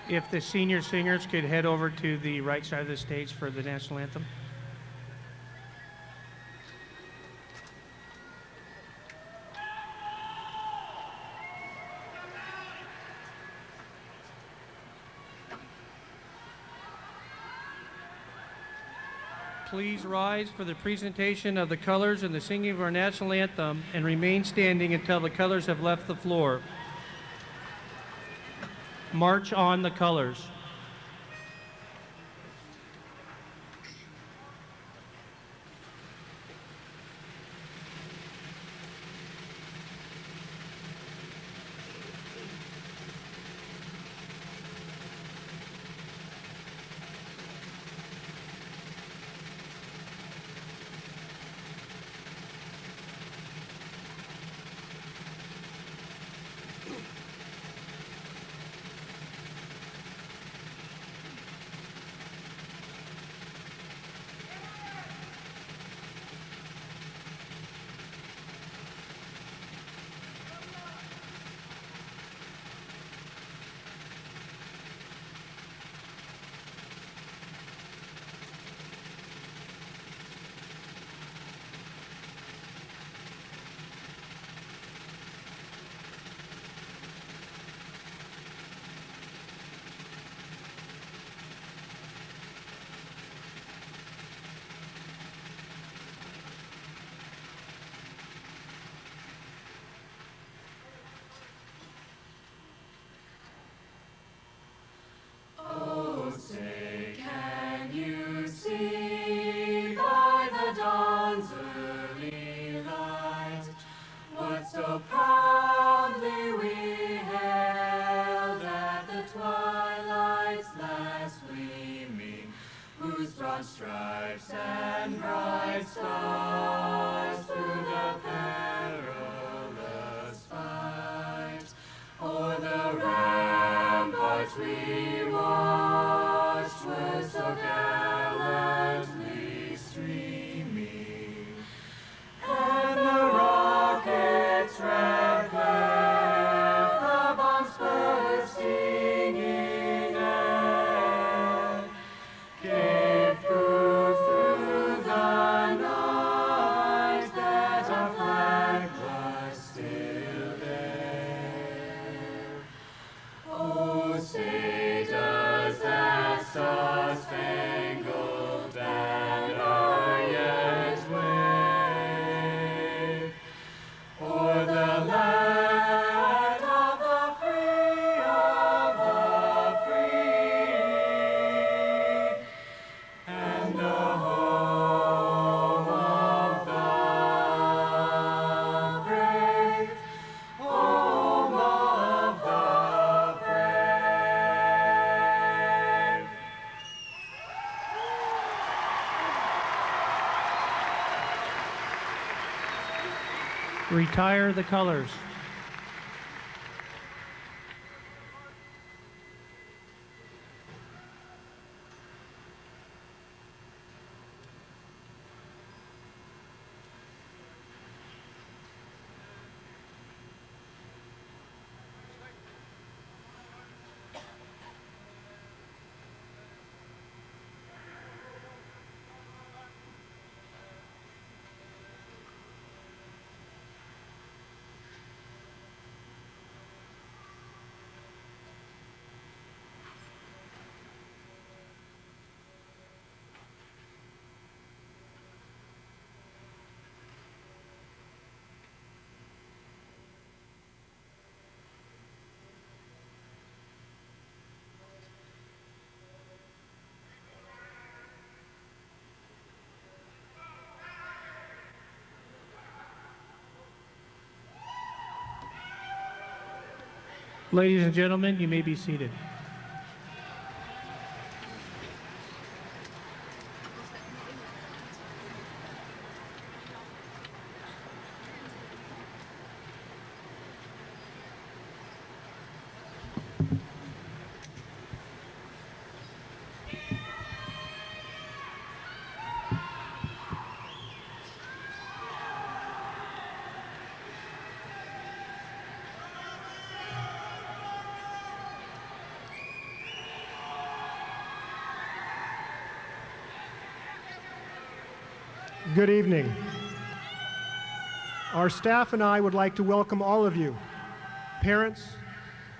If the senior singers could head over to the right side of the stage for the national anthem. Please rise for the presentation of the colors and the singing of our national anthem and remain standing until the colors have left the floor. March on the colors. So proudly we hailed at the twilight's last gleaming, whose broad stripes and bright stars through the perilous fight o'er the ramparts we watched were so gallantly streaming, and the rockets' red glare, the bombs bursting in air, gave proof through the night that our flag was still there. Oh, say does that star-spangled banner yet wave o'er the land of the free, and the home of the brave, home of the brave. Retire the colors. Ladies and gentlemen, you may be seated. Good evening. Our staff and I would like to welcome all of you, parents,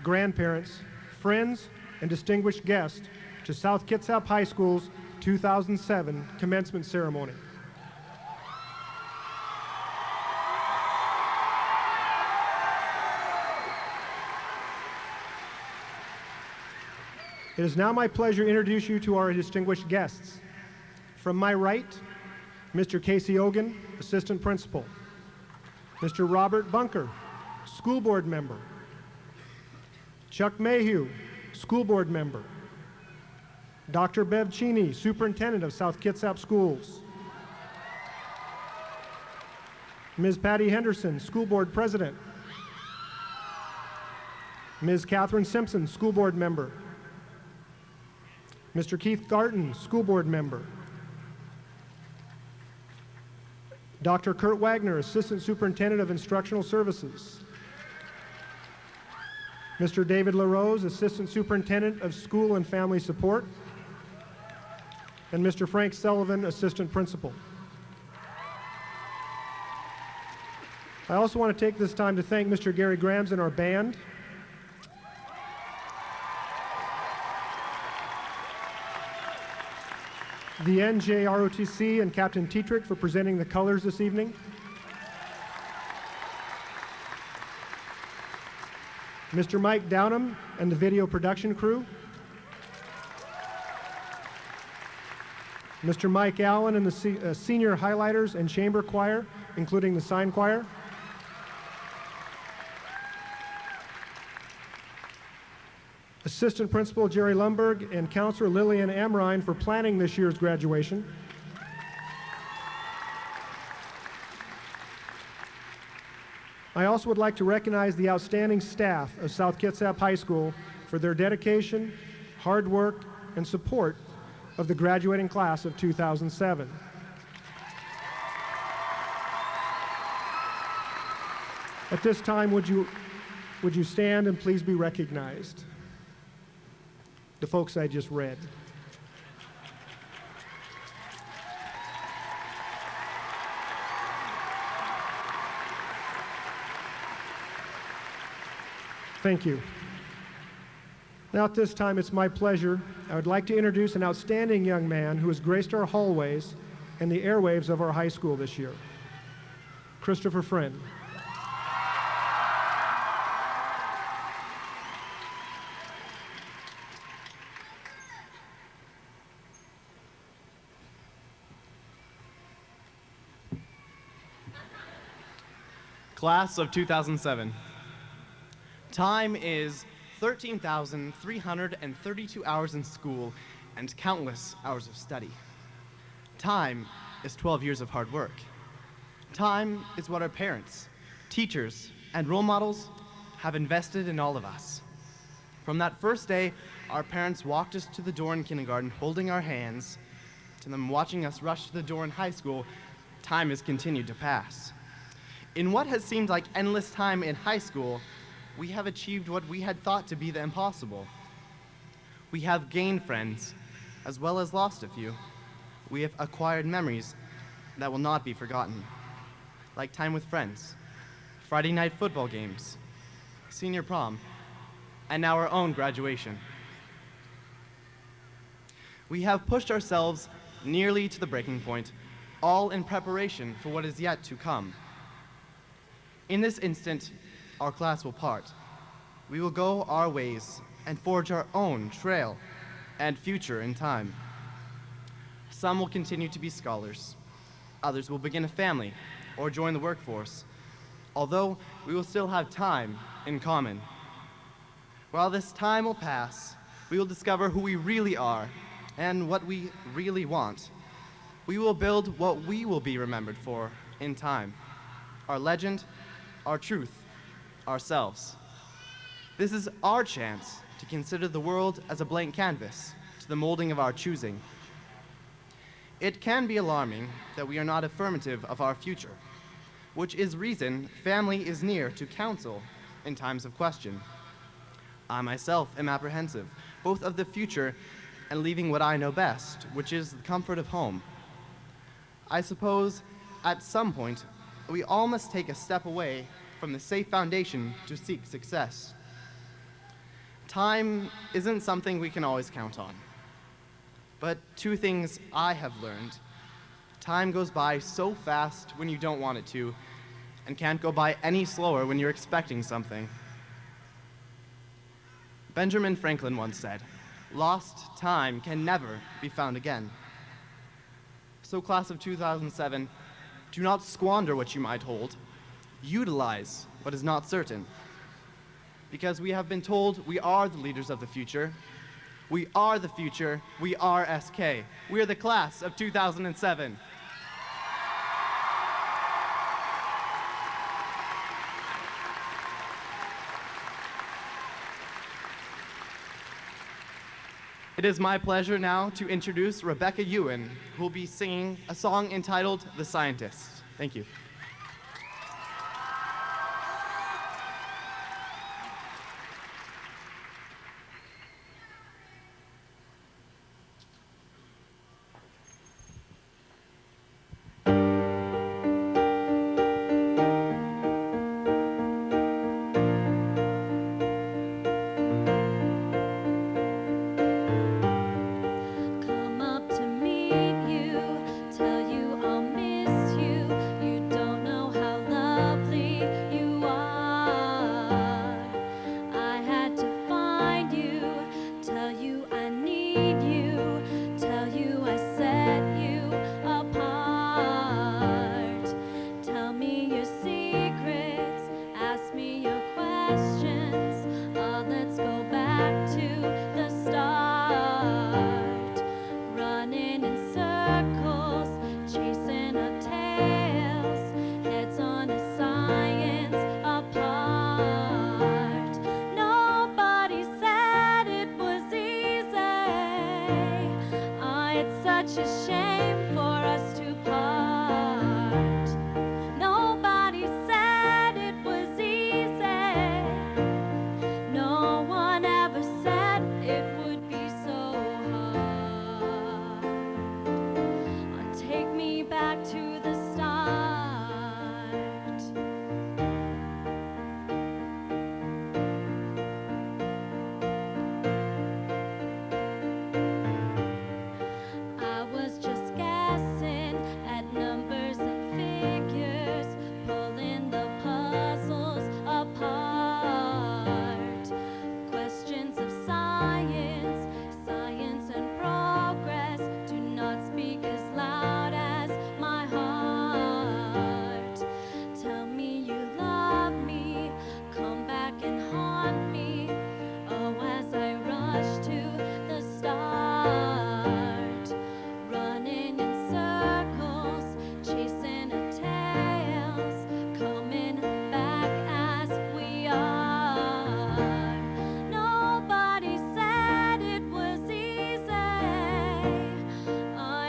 grandparents, friends, and distinguished guests to South Kitsap High School's 2007 commencement ceremony. It is now my pleasure to introduce you to our distinguished guests. From my right, Mr. Casey Ogan, Assistant Principal. Mr. Robert Bunker, School Board Member. Chuck Mayhew, School Board Member. Dr. Bev Cheney, Superintendent of South Kitsap Schools. Ms. Patty Henderson, School Board President. Ms. Catherine Simpson, School Board Member. Mr. Keith Garton, School Board Member. Dr. Kurt Wagner, Assistant Superintendent of Instructional Services. Mr. David LaRose, Assistant Superintendent of School and Family Support. And Mr. Frank Sullivan, Assistant Principal. I also want to take this time to thank Mr. Gary Grams and our band. The NJROTC and Captain Tetrick for presenting the colors this evening. Mr. Mike Downham and the video production crew. Mr. Mike Allen and the senior highlighters and chamber choir, including the sign choir. Assistant Principal Jerry Lumberg and Counselor Lillian Amrine for planning this year's graduation. I also would like to recognize the outstanding staff of South Kitsap High School for their dedication, hard work, and support of the graduating class of 2007. At this time, would you stand and please be recognized? The folks I just read. Thank you. Now at this time, it's my pleasure. I would like to introduce an outstanding young man who has graced our hallways and the airwaves of our high school this year. Christopher Friend. Class of 2007. Time is 13,332 hours in school and countless hours of study. Time is 12 years of hard work. Time is what our parents, teachers, and role models have invested in all of us. From that first day, our parents walked us to the door in kindergarten holding our hands, to them watching us rush to the door in high school, time has continued to pass. In what has seemed like endless time in high school, we have achieved what we had thought to be the impossible. We have gained friends, as well as lost a few. We have acquired memories that will not be forgotten, like time with friends, Friday night football games, senior prom, and now our own graduation. We have pushed ourselves nearly to the breaking point, all in preparation for what is yet to come. In this instant, our class will part. We will go our ways and forge our own trail and future in time. Some will continue to be scholars. Others will begin a family or join the workforce, although we will still have time in common. While this time will pass, we will discover who we really are and what we really want. We will build what we will be remembered for in time. Our legend, our truth, ourselves. This is our chance to consider the world as a blank canvas to the molding of our choosing. It can be alarming that we are not affirmative of our future, which is reason family is near to counsel in times of question. I myself am apprehensive, both of the future and leaving what I know best, which is the comfort of home. I suppose, at some point, we all must take a step away from the safe foundation to seek success. Time isn't something we can always count on. But two things I have learned. Time goes by so fast when you don't want it to, and can't go by any slower when you're expecting something. Benjamin Franklin once said, "Lost time can never be found again." So class of 2007, do not squander what you might hold. Utilize what is not certain. Because we have been told we are the leaders of the future. We are the future. We are SK. We are the class of 2007. It is my pleasure now to introduce Rebecca Ewan, who will be singing a song entitled "The Scientist." Thank you. Come up to meet you, tell you I'll miss you. You don't know how lovely you are. I had to find you, tell you I need you, tell you I set you apart. Tell me your secrets, ask me your questions. Let's go back to the start. Running in circles, chasing our tails, heads on a science apart. Nobody said it was easy. It's such a shame for us to part. Nobody said it was easy. No one ever said it would be so hard. Take me back to the start. I was just guessing at numbers and figures, pulling the puzzles apart. Questions of science, science and progress do not speak as loud as my heart. Tell me you love me, come back and haunt me. Oh, as I rush to the start, running in circles, chasing our tails, coming back as we are. Nobody said it was easy.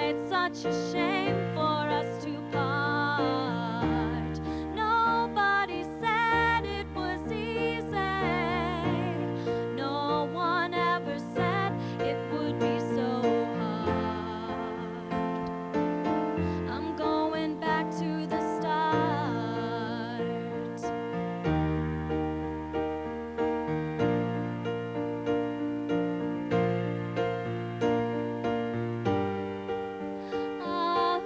It's such a shame for us to part. Nobody said it was easy. No one ever said it would be so hard. I'm going back to the start. Ah,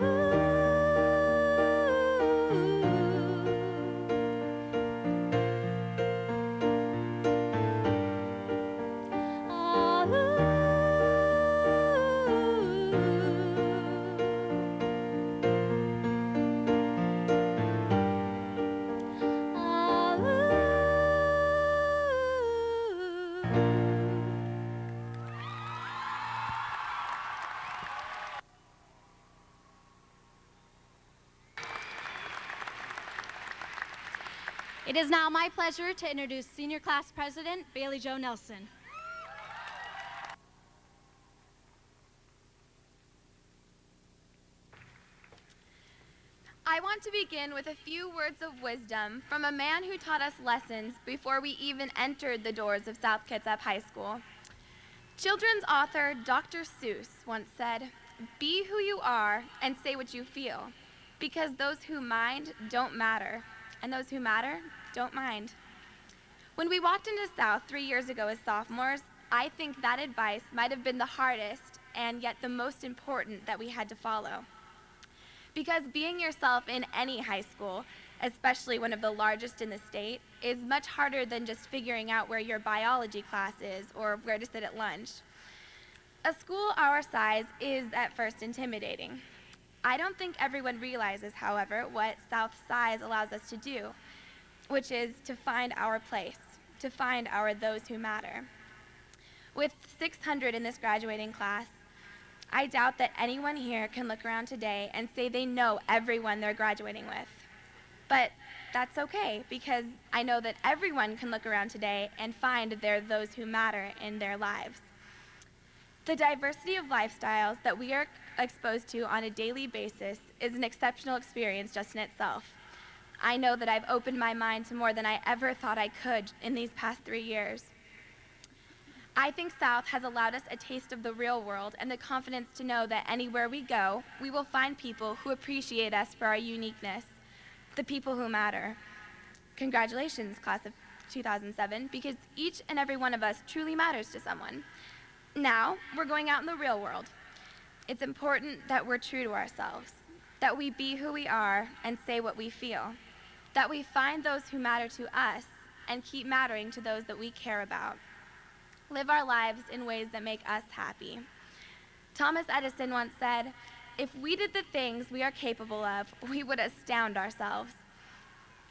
It is now my pleasure to introduce Senior Class President Bailey Jo Nelson. I want to begin with a few words of wisdom from a man who taught us lessons before we even entered the doors of South Kitsap High School. Children's author Dr. Seuss once said, be who you are and say what you feel, because those who mind don't matter, and those who matter don't mind. When we walked into South 3 years ago as sophomores, I think that advice might have been the hardest and yet the most important that we had to follow. Because being yourself in any high school, especially one of the largest in the state, is much harder than just figuring out where your biology class is or where to sit at lunch. A school our size is at first intimidating. I don't think everyone realizes, however, what South's size allows us to do, which is to find our place, to find our those who matter. With 600 in this graduating class, I doubt that anyone here can look around today and say they know everyone they're graduating with. But that's okay, because I know that everyone can look around today and find their those who matter in their lives. The diversity of lifestyles that we are exposed to on a daily basis is an exceptional experience just in itself. I know that I've opened my mind to more than I ever thought I could in these past 3 years. I think South has allowed us a taste of the real world and the confidence to know that anywhere we go, we will find people who appreciate us for our uniqueness, the people who matter. Congratulations, class of 2007, because each and every one of us truly matters to someone. Now, we're going out in the real world. It's important that we're true to ourselves, that we be who we are and say what we feel, that we find those who matter to us and keep mattering to those that we care about. Live our lives in ways that make us happy. Thomas Edison once said, "If we did the things we are capable of, we would astound ourselves."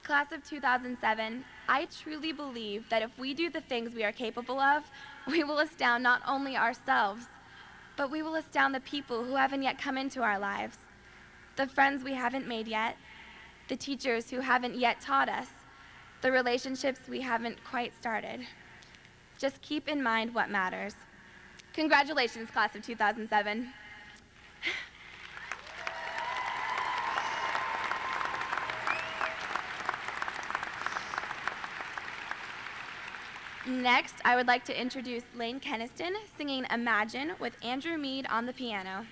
Class of 2007, I truly believe that if we do the things we are capable of, we will astound not only ourselves, but we will astound the people who haven't yet come into our lives, the friends we haven't made yet, the teachers who haven't yet taught us, the relationships we haven't quite started. Just keep in mind what matters. Congratulations, class of 2007. Next, I would like to introduce Lane Keniston singing Imagine with Andrew Mead on the piano.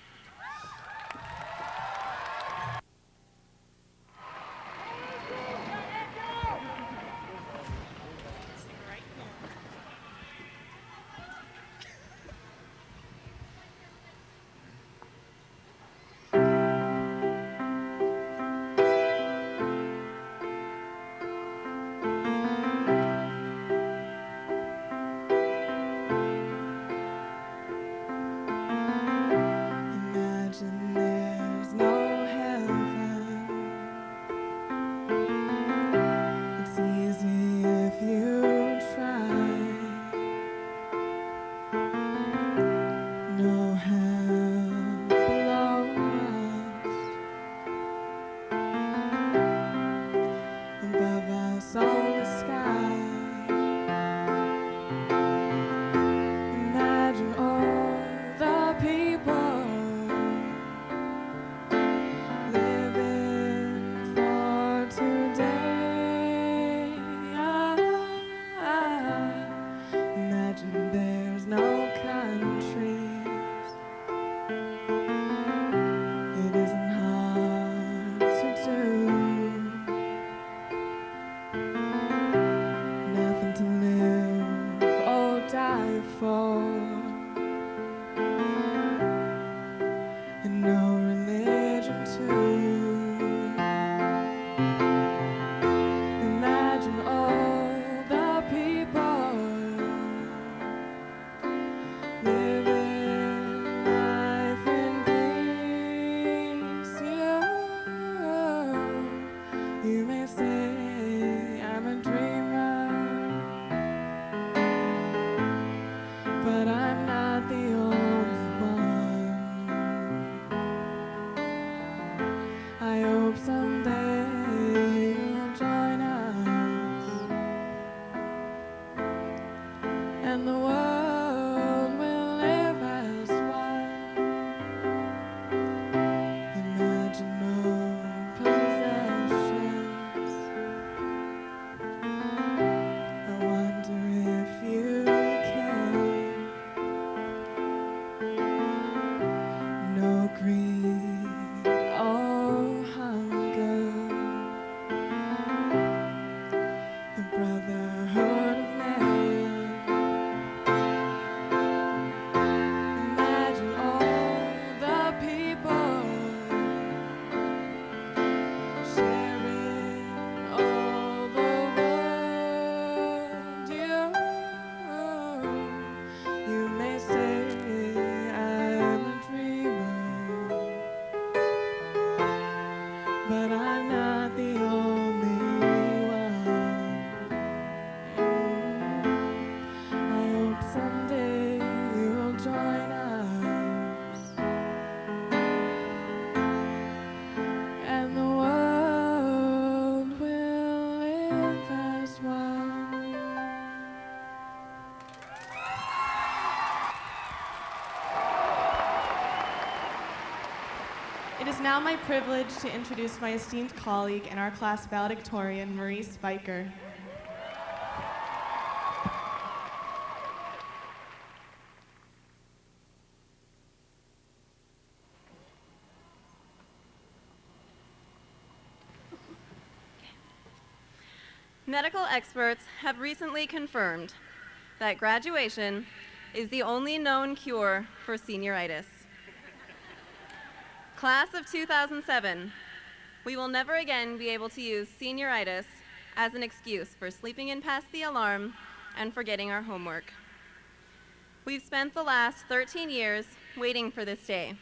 It is now my privilege to introduce my esteemed colleague and our class valedictorian, Marie Spiker. Medical experts have recently confirmed that graduation is the only known cure for senioritis. Class of 2007, we will never again be able to use senioritis as an excuse for sleeping in past the alarm and forgetting our homework. We've spent the last 13 years waiting for this day,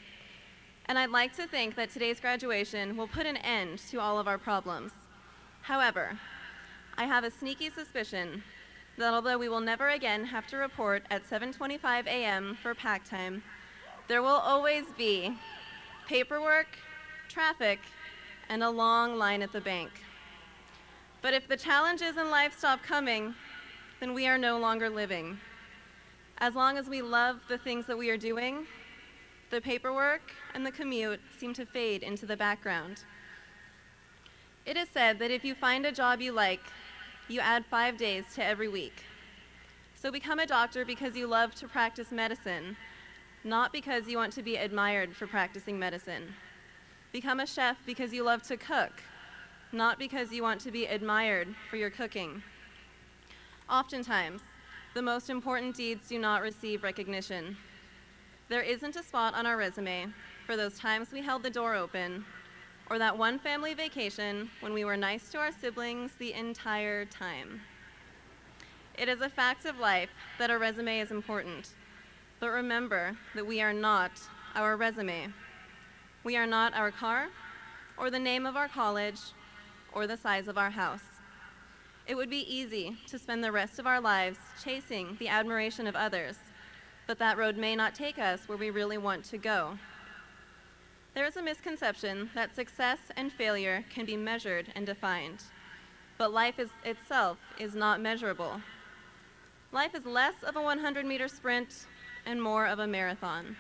and I'd like to think that today's graduation will put an end to all of our problems. However, I have a sneaky suspicion that although we will never again have to report at 7:25 a.m. for pack time, there will always be paperwork, traffic, and a long line at the bank. But if the challenges in life stop coming, then we are no longer living. As long as we love the things that we are doing, the paperwork and the commute seem to fade into the background. It is said that if you find a job you like, you add 5 days to every week. So become a doctor because you love to practice medicine, not because you want to be admired for practicing medicine. Become a chef because you love to cook, not because you want to be admired for your cooking. Oftentimes, the most important deeds do not receive recognition. There isn't a spot on our resume for those times we held the door open, or that one family vacation when we were nice to our siblings the entire time. It is a fact of life that a resume is important, but remember that we are not our resume. We are not our car, or the name of our college, or the size of our house. It would be easy to spend the rest of our lives chasing the admiration of others, but that road may not take us where we really want to go. There is a misconception that success and failure can be measured and defined, but life itself is not measurable. Life is less of a 100-meter sprint and more of a marathon.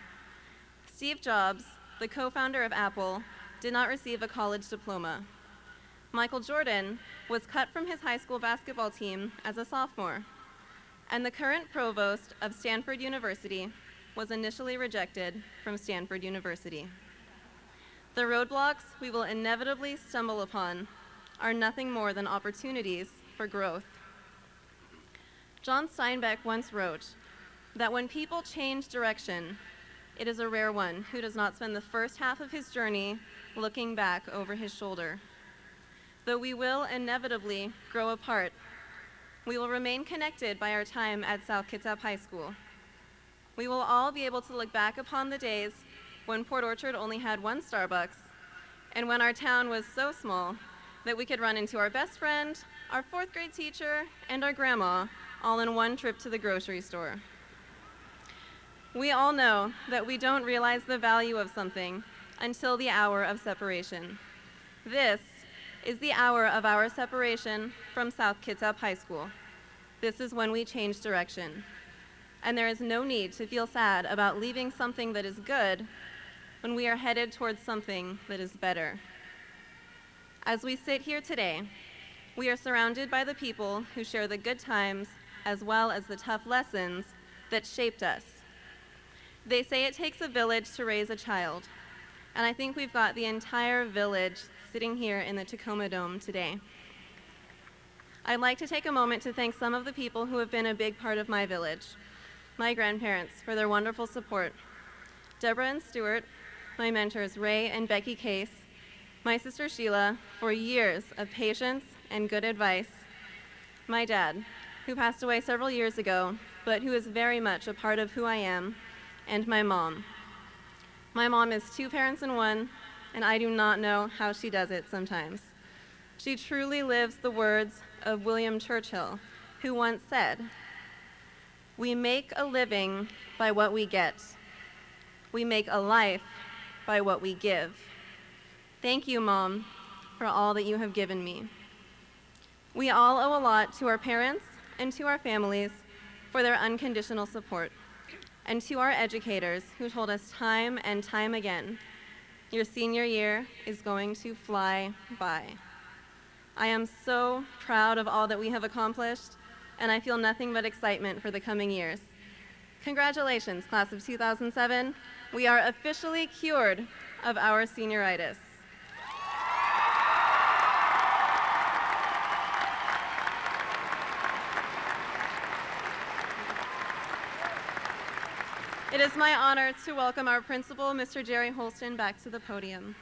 Steve Jobs, the co-founder of Apple, did not receive a college diploma. Michael Jordan was cut from his high school basketball team as a sophomore, and the current provost of Stanford University was initially rejected from Stanford University. The roadblocks we will inevitably stumble upon are nothing more than opportunities for growth. John Steinbeck once wrote that when people change direction, it is a rare one who does not spend the first half of his journey looking back over his shoulder. Though we will inevitably grow apart, we will remain connected by our time at South Kitsap High School. We will all be able to look back upon the days when Port Orchard only had one Starbucks, and when our town was so small that we could run into our best friend, our fourth grade teacher, and our grandma all in one trip to the grocery store. We all know that we don't realize the value of something until the hour of separation. This is the hour of our separation from South Kitsap High School. This is when we change direction. And there is no need to feel sad about leaving something that is good when we are headed towards something that is better. As we sit here today, we are surrounded by the people who share the good times as well as the tough lessons that shaped us. They say it takes a village to raise a child, and I think we've got the entire village sitting here in the Tacoma Dome today. I'd like to take a moment to thank some of the people who have been a big part of my village. My grandparents for their wonderful support. Deborah and Stuart, my mentors Ray and Becky Case, my sister Sheila for years of patience and good advice. My dad, who passed away several years ago, but who is very much a part of who I am, and my mom. My mom is two parents in one, and I do not know how she does it sometimes. She truly lives the words of William Churchill, who once said, "We make a living by what we get. We make a life by what we give." Thank you, Mom, for all that you have given me. We all owe a lot to our parents and to our families for their unconditional support, and to our educators who told us time and time again, your senior year is going to fly by. I am so proud of all that we have accomplished, and I feel nothing but excitement for the coming years. Congratulations, class of 2007. We are officially cured of our senioritis. It is my honor to welcome our principal, Mr. Jerry Holston, back to the podium.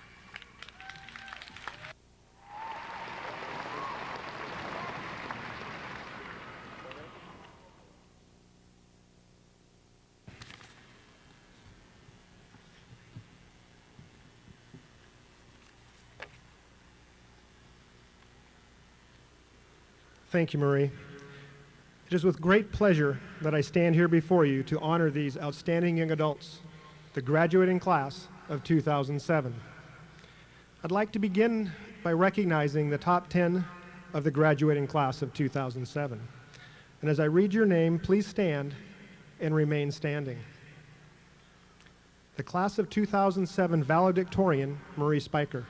Thank you, Marie. It is with great pleasure that I stand here before you to honor these outstanding young adults, the graduating class of 2007. I'd like to begin by recognizing the top 10 of the graduating class of 2007. And as I read your name, please stand and remain standing. The class of 2007 valedictorian, Marie Spiker.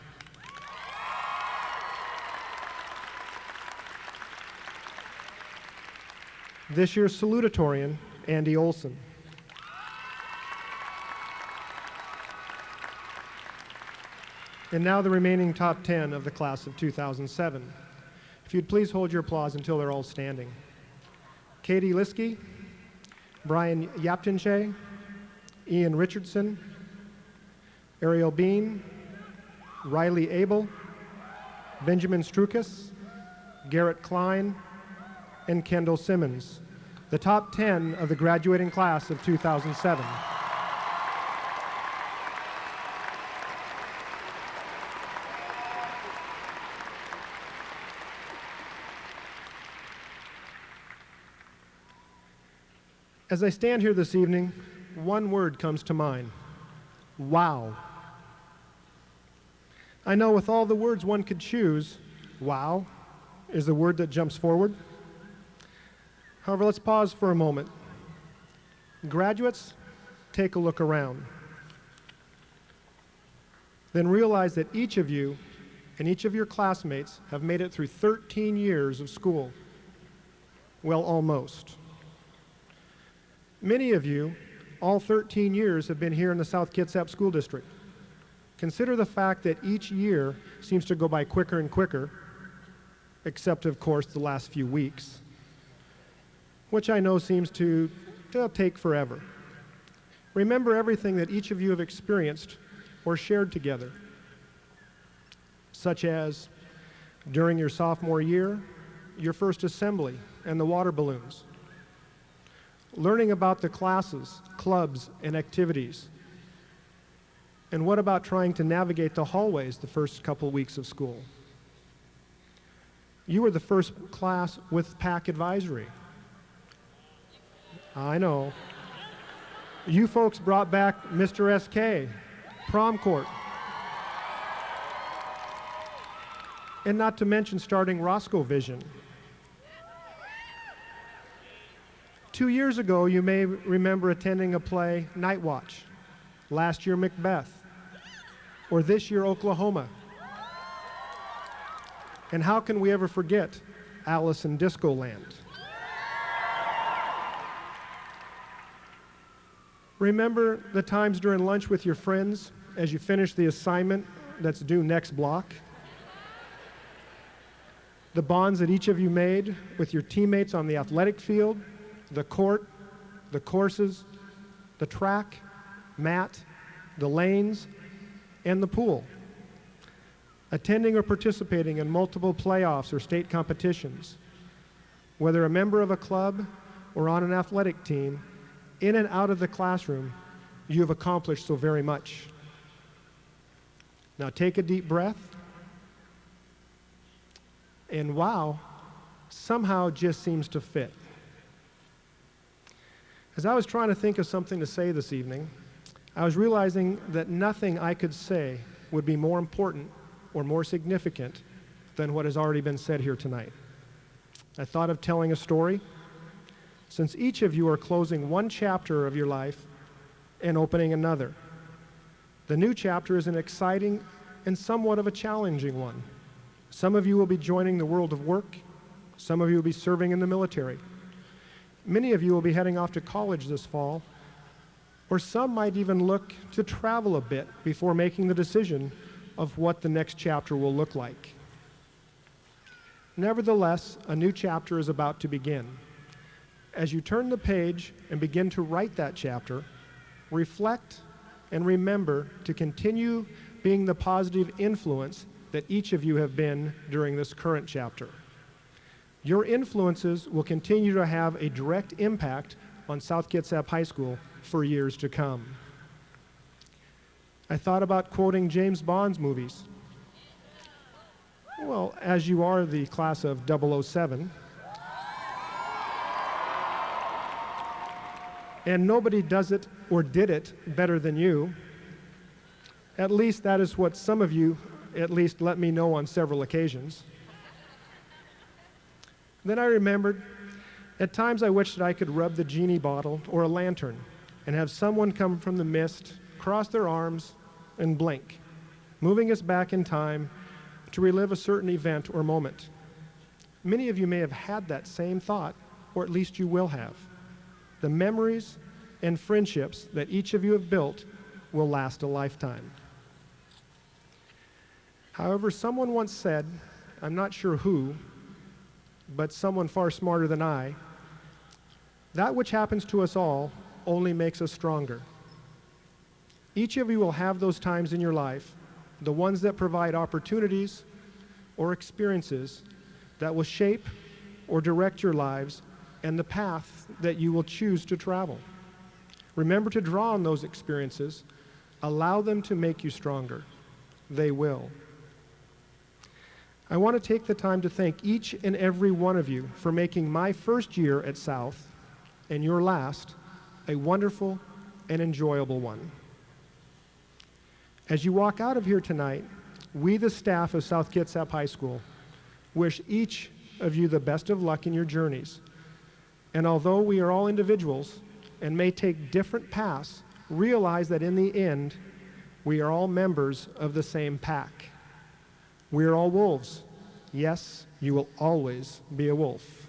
This year's salutatorian, Andy Olson. And now the remaining top 10 of the class of 2007. If you'd please hold your applause until they're all standing. Katie Liskey, Brian Yaptinche, Ian Richardson, Ariel Bean, Riley Abel, Benjamin Strukas, Garrett Klein, and Kendall Simmons, the top 10 of the graduating class of 2007. As I stand here this evening, one word comes to mind: wow. I know with all the words one could choose, wow is the word that jumps forward. However, let's pause for a moment. Graduates, take a look around. Then realize that each of you and each of your classmates have made it through 13 years of school. Well, almost. Many of you, all 13 years, have been here in the South Kitsap School District. Consider the fact that each year seems to go by quicker and quicker, except, of course, the last few weeks, which I know seems to take forever. Remember everything that each of you have experienced or shared together, such as during your sophomore year, your first assembly and the water balloons, learning about the classes, clubs, and activities. And what about trying to navigate the hallways the first couple weeks of school? You were the first class with PAC advisory. I know. You folks brought back Mr. SK, prom court. And not to mention starting Roscoe Vision. 2 years ago, you may remember attending a play, Night Watch. Last year, Macbeth. Or this year, Oklahoma. And how can we ever forget Alice in Discoland? Remember the times during lunch with your friends as you finish the assignment that's due next block? The bonds that each of you made with your teammates on the athletic field, the court, the courses, the track, mat, the lanes, and the pool. Attending or participating in multiple playoffs or state competitions. Whether a member of a club or on an athletic team, in and out of the classroom, you have accomplished so very much. Now take a deep breath, and wow, somehow just seems to fit. As I was trying to think of something to say this evening, I was realizing that nothing I could say would be more important or more significant than what has already been said here tonight. I thought of telling a story, since each of you are closing one chapter of your life and opening another. The new chapter is an exciting and somewhat of a challenging one. Some of you will be joining the world of work. Some of you will be serving in the military. Many of you will be heading off to college this fall, or some might even look to travel a bit before making the decision of what the next chapter will look like. Nevertheless, a new chapter is about to begin. As you turn the page and begin to write that chapter, reflect and remember to continue being the positive influence that each of you have been during this current chapter. Your influences will continue to have a direct impact on South Kitsap High School for years to come. I thought about quoting James Bond's movies. Well, as you are the class of 007, and nobody does it or did it better than you, at least that is what some of you at least let me know on several occasions. Then I remembered, at times I wished that I could rub the genie bottle or a lantern and have someone come from the mist, cross their arms, and blink, moving us back in time to relive a certain event or moment. Many of you may have had that same thought, or at least you will have. The memories and friendships that each of you have built will last a lifetime. However, someone once said, I'm not sure who, but someone far smarter than I, that which happens to us all only makes us stronger. Each of you will have those times in your life, the ones that provide opportunities or experiences that will shape or direct your lives and the path that you will choose to travel. Remember to draw on those experiences. Allow them to make you stronger. They will. I want to take the time to thank each and every one of you for making my first year at South and your last a wonderful and enjoyable one. As you walk out of here tonight, we, the staff of South Kitsap High School, wish each of you the best of luck in your journeys. And although we are all individuals and may take different paths, realize that in the end, we are all members of the same pack. We are all wolves. Yes, you will always be a wolf.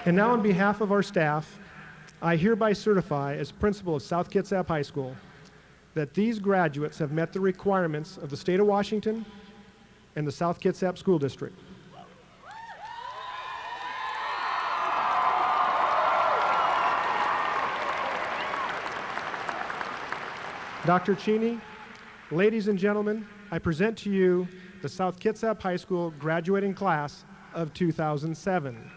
And now on behalf of our staff, I hereby certify as principal of South Kitsap High School that these graduates have met the requirements of the state of Washington and the South Kitsap School District. Dr. Cheney, ladies and gentlemen, I present to you the South Kitsap High School graduating class of 2007.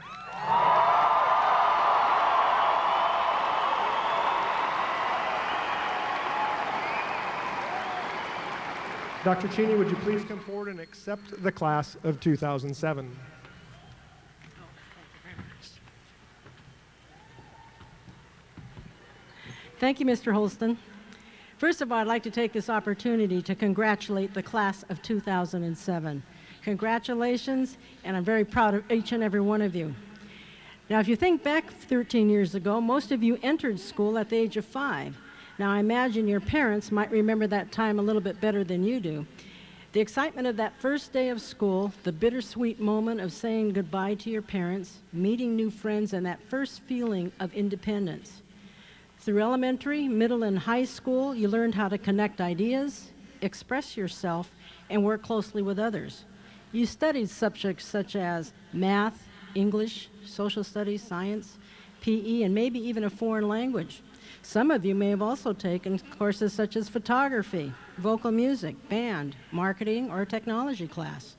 Dr. Cheney, would you please come forward and accept the class of 2007? Thank you, Mr. Holston. First of all, I'd like to take this opportunity to congratulate the class of 2007. Congratulations, and I'm very proud of each and every one of you. Now, if you think back 13 years ago, most of you entered school at the age of 5. Now, I imagine your parents might remember that time a little bit better than you do. The excitement of that first day of school, the bittersweet moment of saying goodbye to your parents, meeting new friends, and that first feeling of independence. Through elementary, middle, and high school, you learned how to connect ideas, express yourself, and work closely with others. You studied subjects such as math, English, social studies, science, PE, and maybe even a foreign language. Some of you may have also taken courses such as photography, vocal music, band, marketing, or a technology class.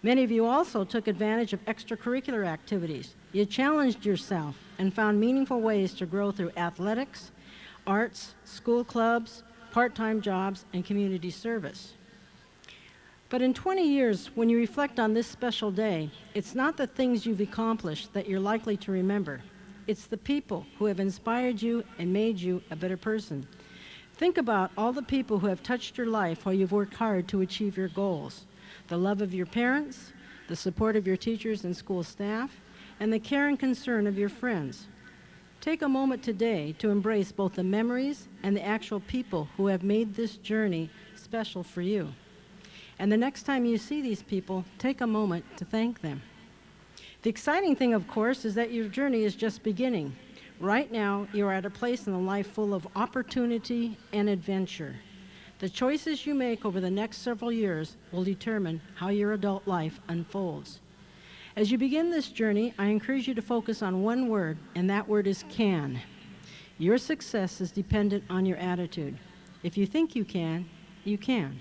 Many of you also took advantage of extracurricular activities. You challenged yourself and found meaningful ways to grow through athletics, arts, school clubs, part-time jobs, and community service. But in 20 years, when you reflect on this special day, it's not the things you've accomplished that you're likely to remember. It's the people who have inspired you and made you a better person. Think about all the people who have touched your life while you've worked hard to achieve your goals. The love of your parents, the support of your teachers and school staff, and the care and concern of your friends. Take a moment today to embrace both the memories and the actual people who have made this journey special for you. And the next time you see these people, take a moment to thank them. The exciting thing, of course, is that your journey is just beginning. Right now, you are at a place in the life full of opportunity and adventure. The choices you make over the next several years will determine how your adult life unfolds. As you begin this journey, I encourage you to focus on one word, and that word is can. Your success is dependent on your attitude. If you think you can, you can.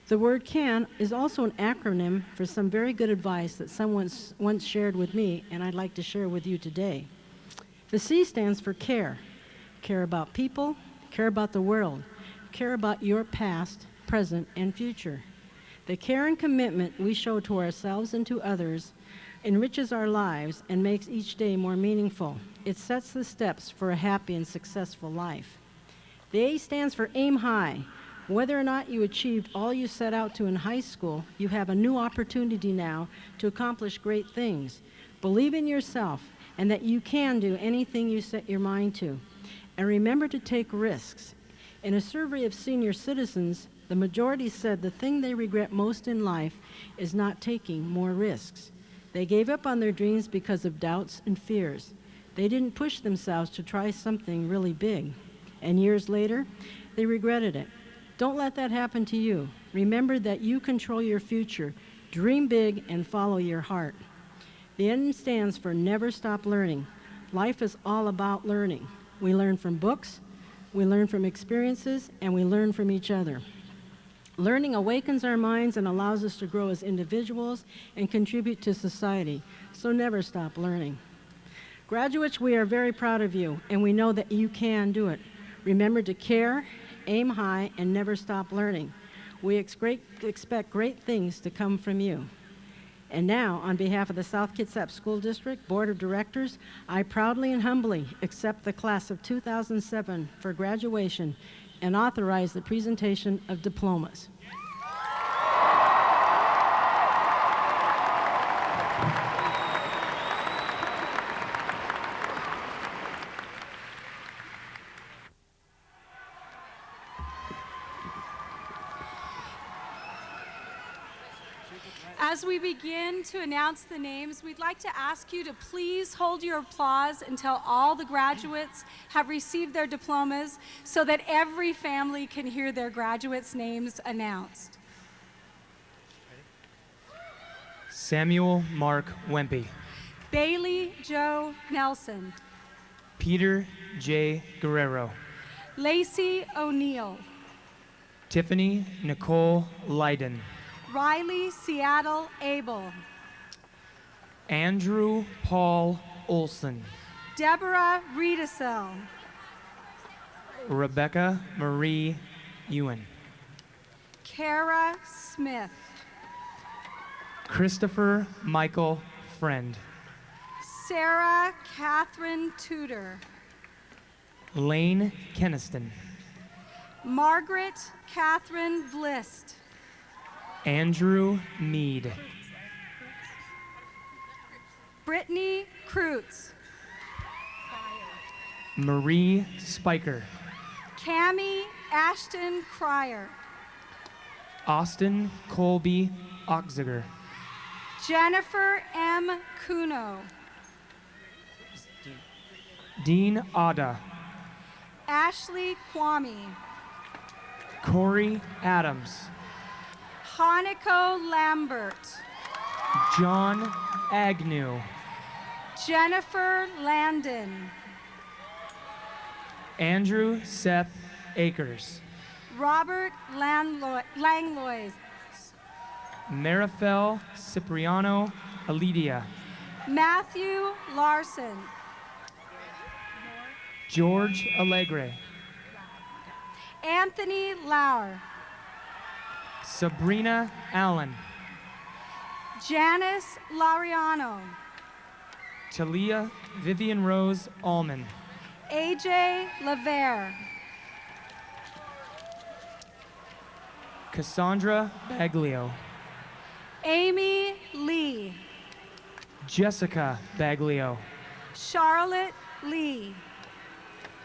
The word can is also an acronym for some very good advice that someone once shared with me, and I'd like to share with you today. The C stands for care. Care about people, care about the world, care about your past, present, and future. The care and commitment we show to ourselves and to others enriches our lives and makes each day more meaningful. It sets the steps for a happy and successful life. The A stands for aim high. Whether or not you achieved all you set out to in high school, you have a new opportunity now to accomplish great things. Believe in yourself and that you can do anything you set your mind to. And remember to take risks. In a survey of senior citizens, the majority said the thing they regret most in life is not taking more risks. They gave up on their dreams because of doubts and fears. They didn't push themselves to try something really big. And years later, they regretted it. Don't let that happen to you. Remember that you control your future. Dream big and follow your heart. The N stands for never stop learning. Life is all about learning. We learn from books, we learn from experiences, and we learn from each other. Learning awakens our minds and allows us to grow as individuals and contribute to society. So never stop learning. Graduates, we are very proud of you, and we know that you can do it. Remember to care, aim high, and never stop learning. We expect great things to come from you. And now, on behalf of the South Kitsap School District Board of Directors, I proudly and humbly accept the class of 2007 for graduation and authorize the presentation of diplomas. As we begin to announce the names, we'd like to ask you to please hold your applause until all the graduates have received their diplomas so that every family can hear their graduates' names announced. Samuel Mark Wempe. Bailey Joe Nelson. Peter J. Guerrero. Lacey O'Neill. Tiffany Nicole Leiden. Riley Seattle Abel. Andrew Paul Olson. Deborah Riedesel. Rebecca Marie Ewan. Kara Smith. Christopher Michael Friend. Sarah Catherine Tudor. Lane Keniston. Margaret Catherine Vlist. Andrew Mead. Brittany Kreutz. Marie Spiker. Cammie Ashton Cryer. Austin Colby Oxiger. Jennifer M. Kuno. Dean Ada. Ashley Kwame. Corey Adams. Hanako Lambert. John Agnew. Jennifer Landon. Andrew Seth Akers. Robert Langlois. Marifel Cipriano Alidia. Matthew Larson. George Allegre. Anthony Lauer. Sabrina Allen. Janice Lariano. Talia Vivian Rose Allman. AJ Lavere. Cassandra Baglio. Amy Lee. Jessica Baglio. Charlotte Lee.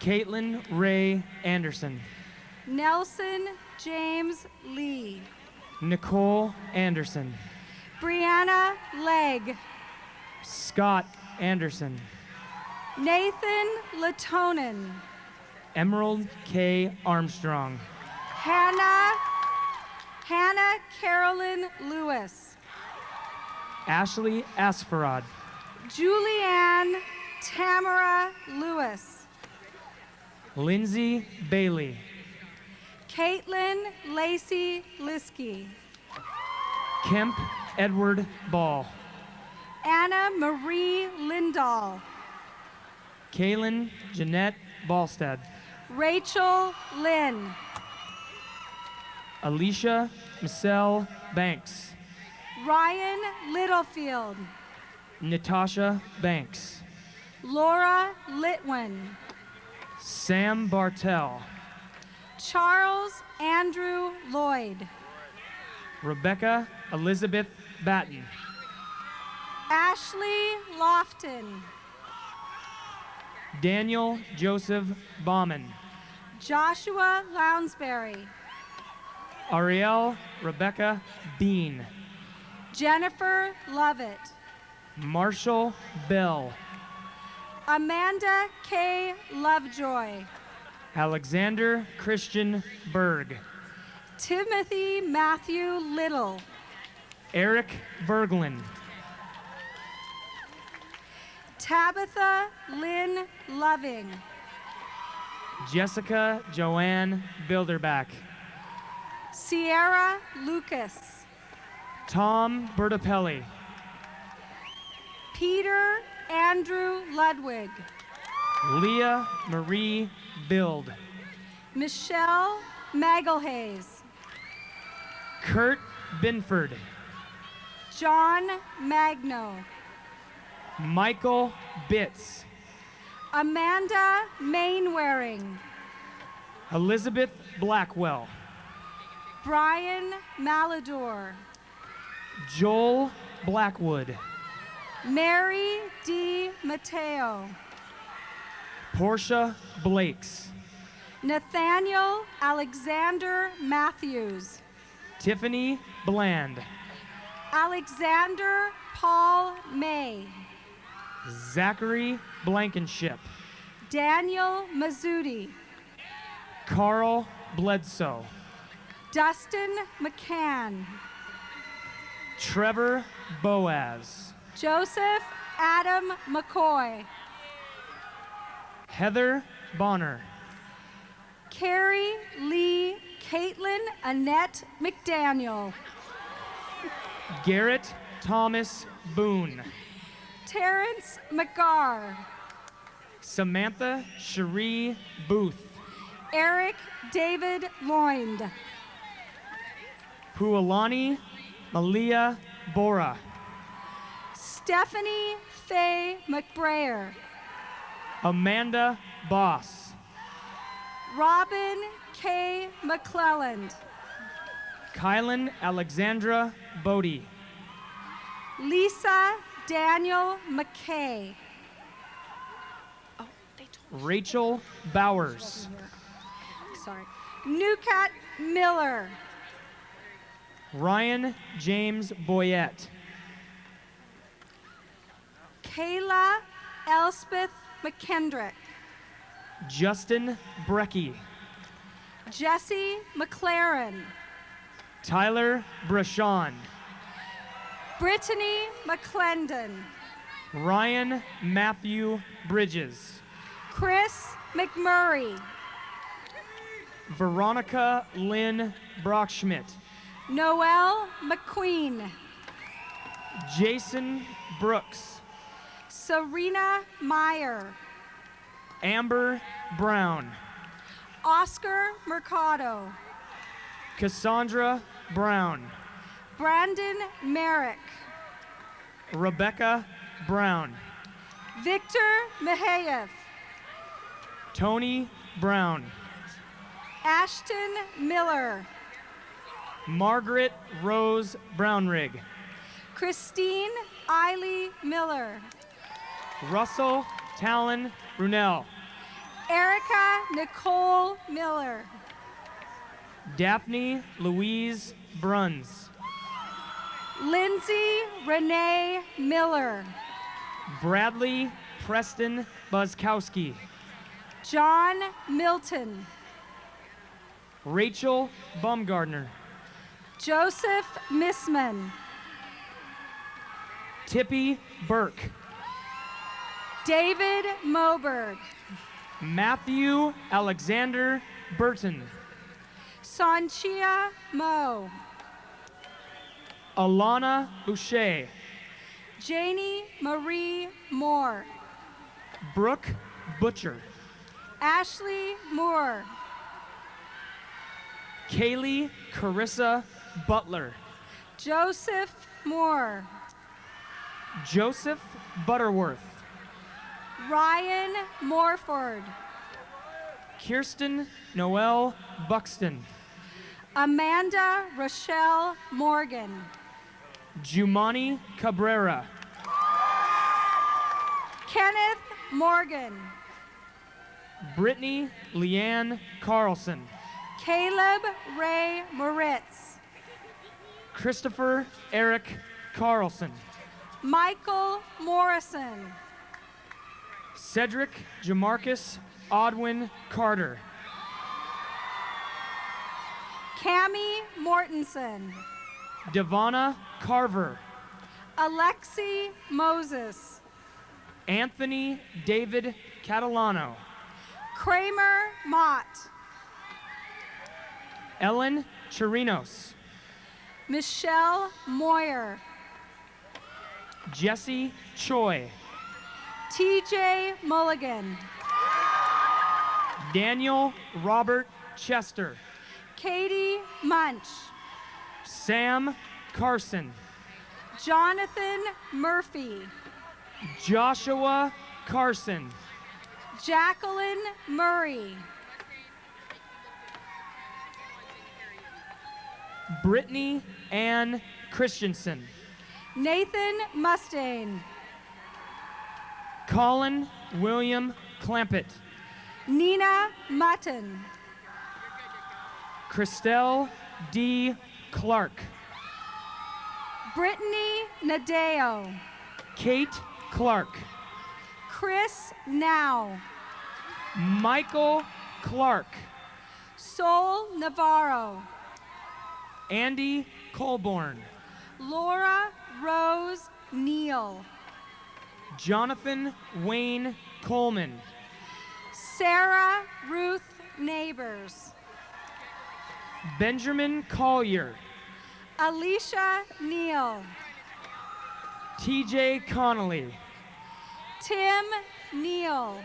Caitlin Ray Anderson. Nelson James Lee. Nicole Anderson. Brianna Legg. Scott Anderson. Nathan Latonin. Emerald K. Armstrong. Hannah Carolyn Lewis. Ashley Asfarad. Julianne Tamara Lewis. Lindsay Bailey. Caitlin Lacey Liskey. Kemp Edward Ball. Anna Marie Lindahl. Kaylin Jeanette Ballstead. Rachel Lynn. Alicia Michelle Banks. Ryan Littlefield. Natasha Banks. Laura Litwin. Sam Bartell. Charles Andrew Lloyd. Rebecca Elizabeth Batten. Ashley Lofton. Daniel Joseph Bauman. Joshua Lounsbury. Ariel Rebecca Bean. Jennifer Lovett. Marshall Bell. Amanda K. Lovejoy. Alexander Christian Berg. Timothy Matthew Little. Eric Berglund. Tabitha Lynn Loving. Jessica Joanne Bilderbach. Sierra Lucas. Tom Bertapelli. Peter Andrew Ludwig. Leah Marie Bild. Michelle Magalhaes. Kurt Binford. John Magno. Michael Bitts. Amanda Mainwaring. Elizabeth Blackwell. Brian Malador. Joel Blackwood. Mary D. Mateo. Portia Blakes. Nathaniel Alexander Matthews. Tiffany Bland. Alexander Paul May. Zachary Blankenship. Daniel Mazzuti. Carl Bledsoe. Dustin McCann. Trevor Boaz. Joseph Adam McCoy. Heather Bonner. Carrie Lee Caitlin Annette McDaniel. Garrett Thomas Boone. Terrence McGarr. Samantha Cherie Booth. Eric David Loind. Pualani Malia Bora. Stephanie Faye McBrayer. Amanda Boss. Robin K. McClelland. Kylan Alexandra Bodie. Lisa Daniel McKay. Rachel Bowers. Sorry. Nucat Miller. Ryan James Boyette. Kayla Elspeth McKendrick. Justin Brecky. Jesse McLaren. Tyler Brashawn. Brittany McClendon. Ryan Matthew Bridges. Chris McMurray. Veronica Lynn Brockschmidt. Noel McQueen. Jason Brooks. Serena Meyer. Amber Brown. Oscar Mercado. Cassandra Brown. Brandon Merrick. Rebecca Brown. Victor Mihayev. Tony Brown. Ashton Miller. Margaret Rose Brownrigg. Christine Eiley Miller. Russell Talon Brunel. Erica Nicole Miller. Daphne Louise Bruns. Lindsay Renee Miller. Bradley Preston Buzzkowski. John Milton. Rachel Baumgardner. Joseph Missman. Tippy Burke. David Moberg. Matthew Alexander Burton. Sanchia Mo. Alana Boucher. Janie Marie Moore. Brooke Butcher. Ashley Moore. Kaylee Carissa Butler. Joseph Moore. Joseph Butterworth. Ryan Morford. Kirsten Noel Buxton. Amanda Rochelle Morgan. Jumani Cabrera. Kenneth Morgan. Brittany Leanne Carlson. Caleb Ray Moritz. Christopher Eric Carlson. Michael Morrison. Cedric Jamarcus Odwin Carter. Cammie Mortensen. Devonna Carver. Alexi Moses. Anthony David Catalano. Kramer Mott. Ellen Chirinos. Michelle Moyer. Jesse Choi. TJ Mulligan. Daniel Robert Chester. Katie Munch. Sam Carson. Jonathan Murphy. Joshua Carson. Jacqueline Murray. Brittany Ann Christensen. Nathan Mustaine. Colin William Clampett. Nina Mutton. Christelle D. Clark. Brittany Nadeo. Kate Clark. Chris Now. Michael Clark. Sol Navarro. Andy Colborn. Laura Rose Neal. Jonathan Wayne Coleman. Sarah Ruth Neighbors. Benjamin Collier. Alicia Neal. TJ Connolly. Tim Neal.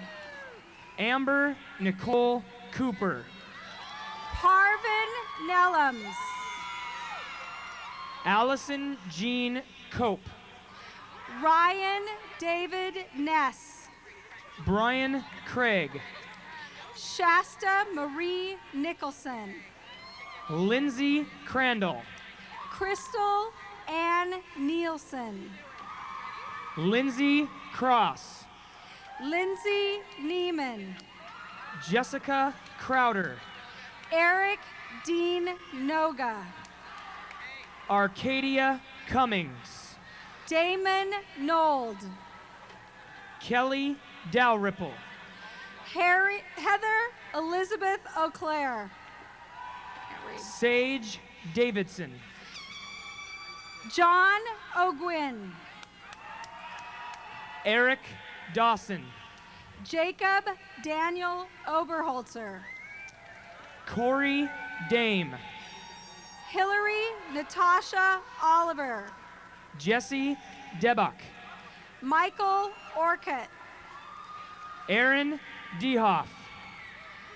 Amber Nicole Cooper. Parvin Nellums. Allison Jean Cope. Ryan David Ness. Brian Craig. Shasta Marie Nicholson. Lindsay Crandall. Crystal Ann Nielsen. Lindsay Cross. Lindsay Neiman. Jessica Crowder. Eric Dean Noga. Arcadia Cummings. Damon Nold. Kelly Dalrymple. Heather Elizabeth O'Clair. Sage Davidson. John O'Gwyn. Eric Dawson. Jacob Daniel Oberholzer. Corey Dame. Hillary Natasha Oliver. Jesse Debach. Michael Orcutt. Aaron Dehoff.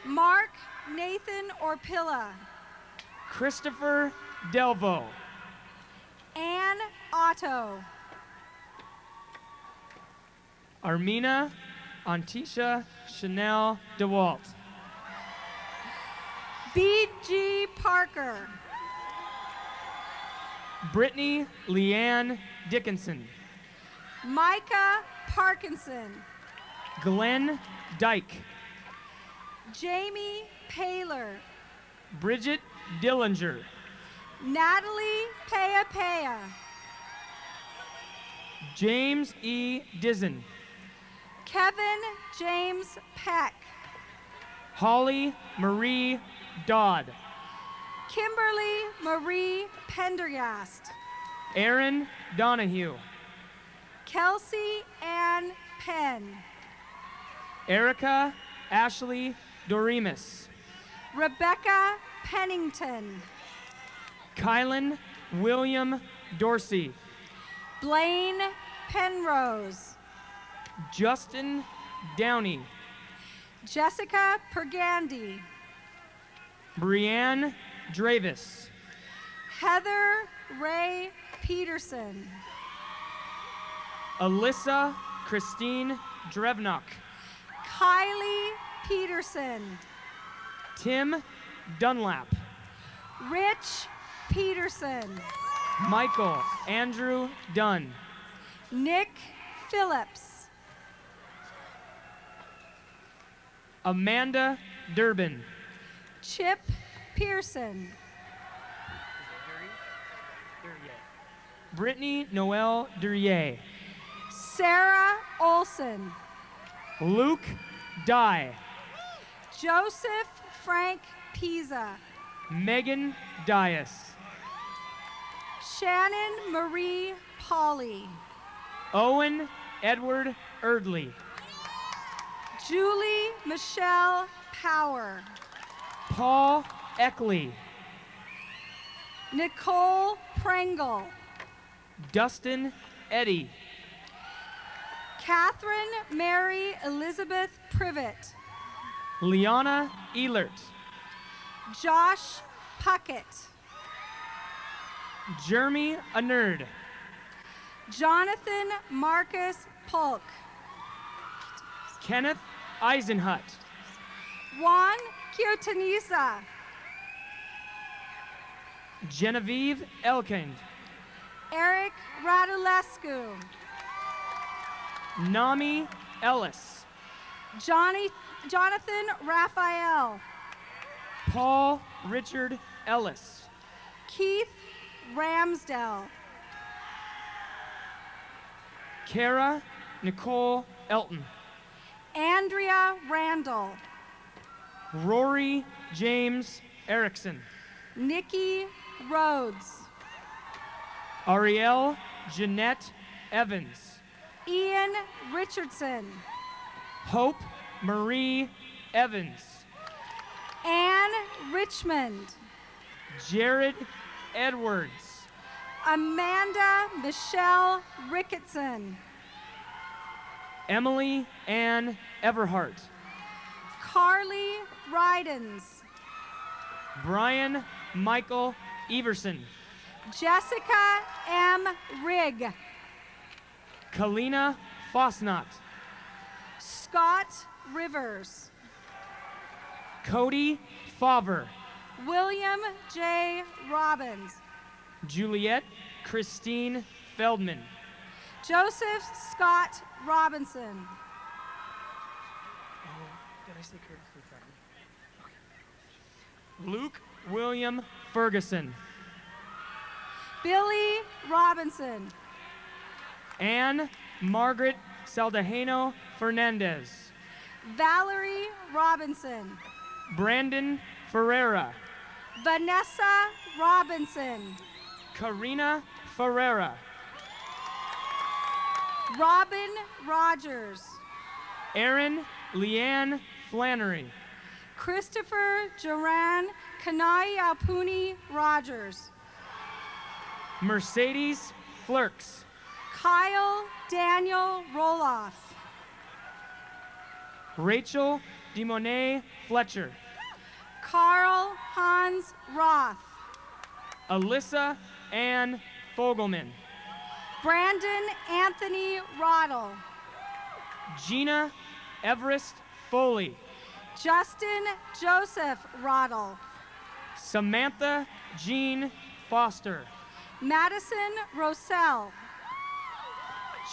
Mark Nathan Orpilla. Christopher Delvo. Ann Otto. Armina Antisha Chanel DeWalt. B.G. Parker. Brittany Leanne Dickinson. Micah Parkinson. Glenn Dyke. Jamie Paler. Bridget Dillinger. Natalie Pea. James E. Dizen. Kevin James Peck. Holly Marie Dodd. Kimberly Marie Pendergast. Aaron Donahue. Kelsey Ann Penn. Erica Ashley Doremus. Rebecca Pennington. Kylan William Dorsey. Blaine Penrose. Justin Downey. Jessica Pergandy. Brianne Dravis. Heather Ray Peterson. Alyssa Christine Drevnock. Kylie Peterson. Tim Dunlap. Rich Peterson. Michael Andrew Dunn. Nick Phillips. Amanda Durbin. Chip Pearson. Brittany Noel Duryea. Sarah Olson. Luke Dye. Joseph Frank Pisa. Megan Dias. Shannon Marie Pauley. Owen Edward Erdley. Julie Michelle Power. Paul Eckley. Nicole Pringle. Dustin Eddy. Catherine Mary Elizabeth Privet. Liana Elert. Josh Puckett. Jeremy Anerd. Jonathan Marcus Polk. Kenneth Eisenhut. Juan Kiotanisa. Genevieve Elkind. Eric Radulescu. Nami Ellis. Jonathan Raphael. Paul Richard Ellis. Keith Ramsdell. Kara Nicole Elton. Andrea Randall. Rory James Erickson. Nikki Rhodes. Ariel Jeanette Evans. Ian Richardson. Hope Marie Evans. Anne Richmond. Jared Edwards. Amanda Michelle Ricketson. Emily Ann Everhart. Carly Rydens. Brian Michael Everson. Jessica M. Rigg. Kalina Fosnot. Scott Rivers. Cody Favre. William J. Robbins. Juliet Christine Feldman. Joseph Scott Robinson. Did I say Curtis? Luke William Ferguson. Billy Robinson. Anne Margaret Saldajeno Fernandez. Valerie Robinson. Brandon Ferreira. Vanessa Robinson. Karina Ferreira. Robin Rogers. Aaron Leanne Flannery. Christopher Joran Kanai Apuni Rogers. Mercedes Flirks. Kyle Daniel Roloff. Rachel DeMonet Fletcher. Carl Hans Roth. Alyssa Ann Fogelman. Brandon Anthony Roddle. Gina Everest Foley. Justin Joseph Roddle. Samantha Jean Foster. Madison Rosell.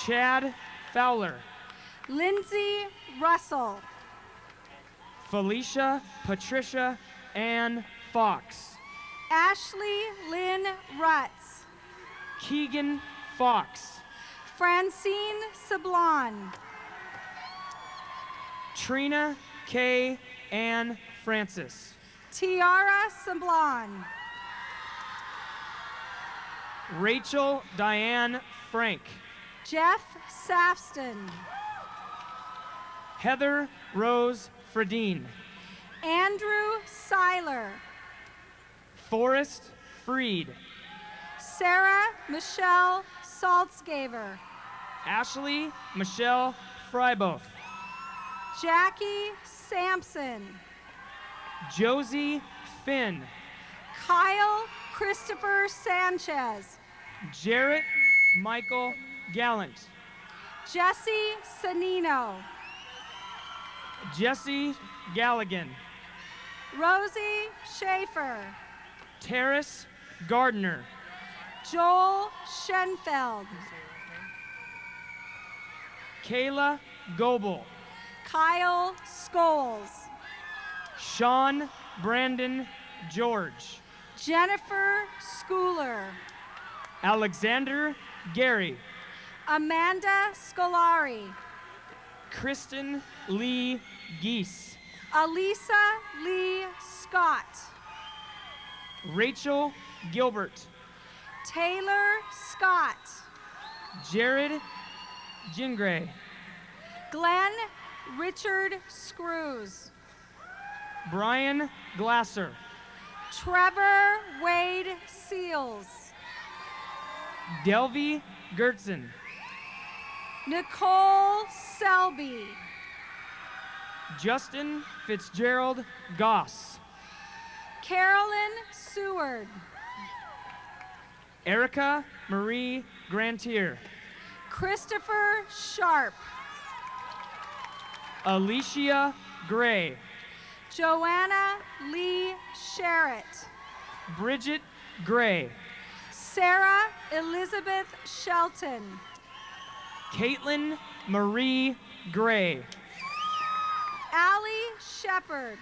Chad Fowler, Lindsay Russell, Felicia Patricia Ann Fox, Ashley Lynn Rutz, Keegan Fox, Francine Sablon, Trina K. Ann Francis, Tiara Sablon, Rachel Diane Frank, Jeff Safston, Heather Rose Fredine, Andrew Seiler, Forrest Freed, Sarah Michelle Saltzgaver, Ashley Michelle Freiboth, Jackie Sampson, Josie Finn, Kyle Christopher Sanchez, Jarrett Michael Gallant, Jesse Sanino, Jesse Galligan, Rosie Schaefer, Terrace Gardner, Joel Schenfeld, Kayla Goebel, Kyle Scholes, Sean Brandon George, Jennifer Schooler, Alexander Gary, Amanda Scolari, Kristen Lee Geese, Alisa Lee Scott, Rachel Gilbert, Taylor Scott, Jared Gingray, Glenn Richard Screws, Brian Glasser, Trevor Wade Seals, Delvy Gertzen, Nicole Selby, Justin Fitzgerald Goss, Carolyn Seward, Erica Marie Grantier, Christopher Sharp, Alicia Gray, Joanna Lee Sherritt, Bridget Gray, Sarah Elizabeth Shelton, Caitlin Marie Gray, Allie Shepard,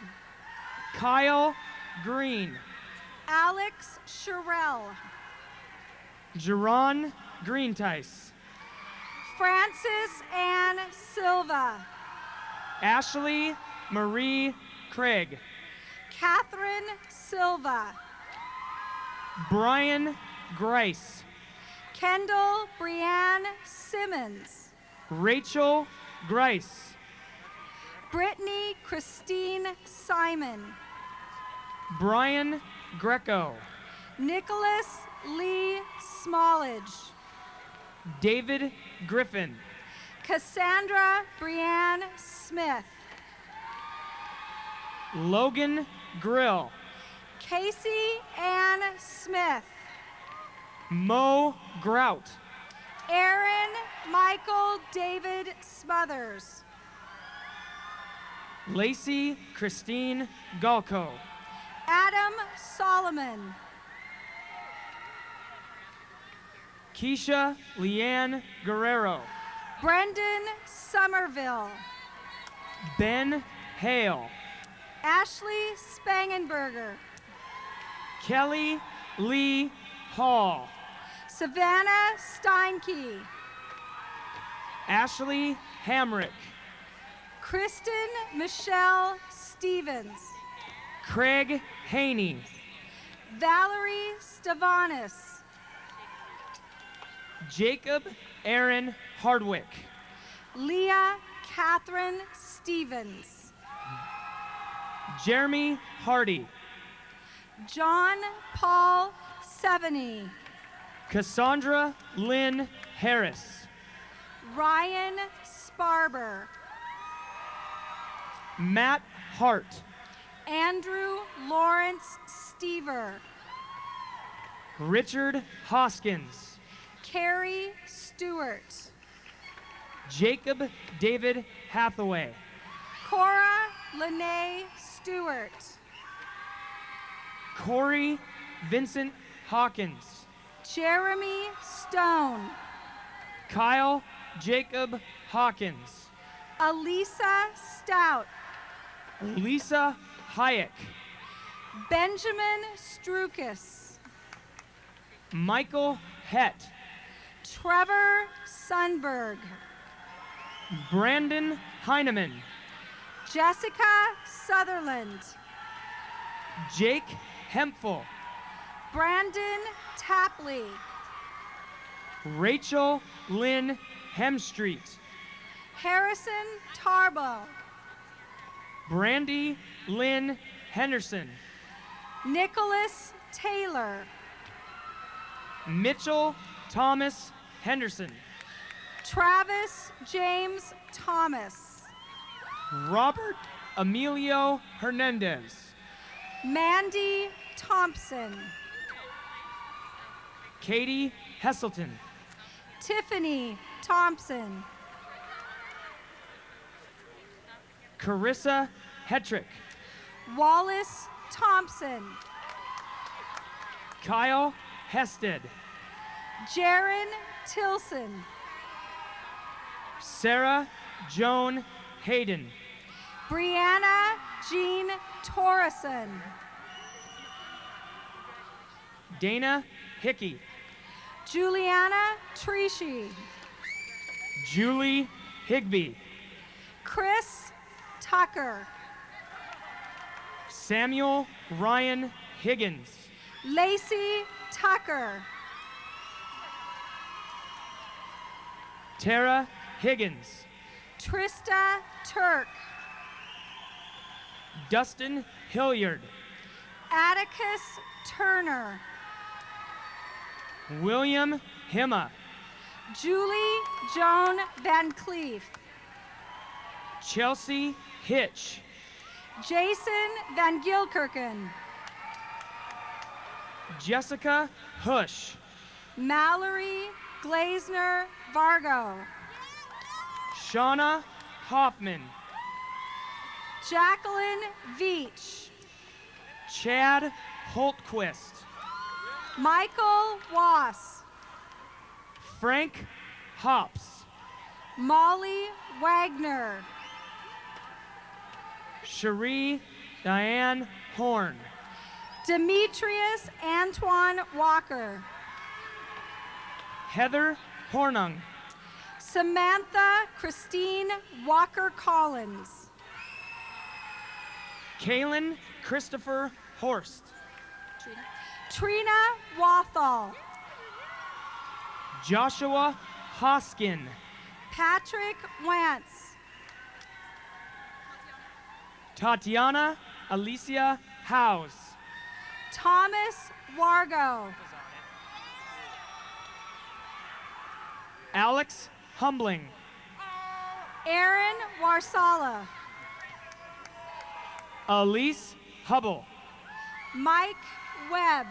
Kyle Green, Alex Sherrill, Jerron Greentice, Francis Ann Silva, Ashley Marie Craig, Catherine Silva, Brian Grice, Kendall Brianne Simmons, Rachel Grice, Brittany Christine Simon, Brian Greco, Nicholas Lee Smallage, David Griffin, Cassandra Brianne Smith, Logan Grill, Casey Ann Smith, Mo Grout, Aaron Michael David Smothers, Lacey Christine Galco, Adam Solomon, Keisha Leanne Guerrero, Brendan Somerville, Ben Hale, Ashley Spangenberger, Kelly Lee Hall, Savannah Steinke, Ashley Hamrick, Kristen Michelle Stevens, Craig Haney, Valerie Stavanis, Jacob Aaron Hardwick, Leah Catherine Stevens, Jeremy Hardy, John Paul Seveny, Cassandra Lynn Harris, Ryan Sparber, Matt Hart, Andrew Lawrence Stever, Richard Hoskins, Carrie Stewart, Jacob David Hathaway, Cora Lene Stewart, Corey Vincent Hawkins, Jeremy Stone, Kyle Jacob Hawkins. Elisa Stout. Lisa Hayek. Benjamin Strukas. Michael Hett. Trevor Sundberg. Brandon Heineman. Jessica Sutherland. Jake Hempful. Brandon Tapley. Rachel Lynn Hemstreet. Harrison Tarbo. Brandy Lynn Henderson. Nicholas Taylor. Mitchell Thomas Henderson. Travis James Thomas. Robert Emilio Hernandez. Mandy Thompson. Katie Hesselton. Tiffany Thompson. Carissa Hetrick. Wallace Thompson. Kyle Hested. Jaron Tilson. Sarah Joan Hayden. Brianna Jean Torreson. Dana Hickey. Juliana Trishi. Julie Higby. Chris Tucker. Samuel Ryan Higgins. Lacey Tucker. Tara Higgins. Trista Turk. Dustin Hilliard. Atticus Turner. William Himma. Julie Joan Van Cleef. Chelsea Hitch. Jason Van Gilkirken. Jessica Hush. Mallory Glazner Vargo. Shauna Hoffman. Jacqueline Veach. Chad Holtquist. Michael Wass. Frank Hops. Molly Wagner. Cherie Diane Horn. Demetrius Antoine Walker. Heather Hornung. Samantha Christine Walker Collins. Kaylin Christopher Horst. Trina Wathall. Joshua Hoskin. Patrick Wentz. Tatiana Alicia House. Thomas Wargo. Alex Humbling. Aaron Warsala. Elise Hubble. Mike Webb.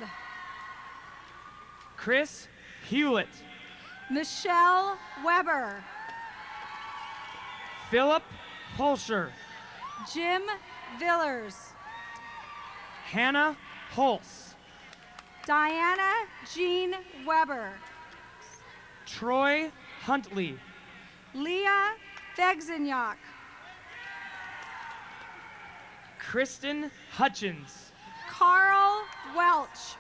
Chris Hewlett. Michelle Weber. Philip Holscher. Jim Villers. Hannah Holtz. Diana Jean Weber. Troy Huntley. Leah Vegzignac. Kristen Hutchins. Carl Welch.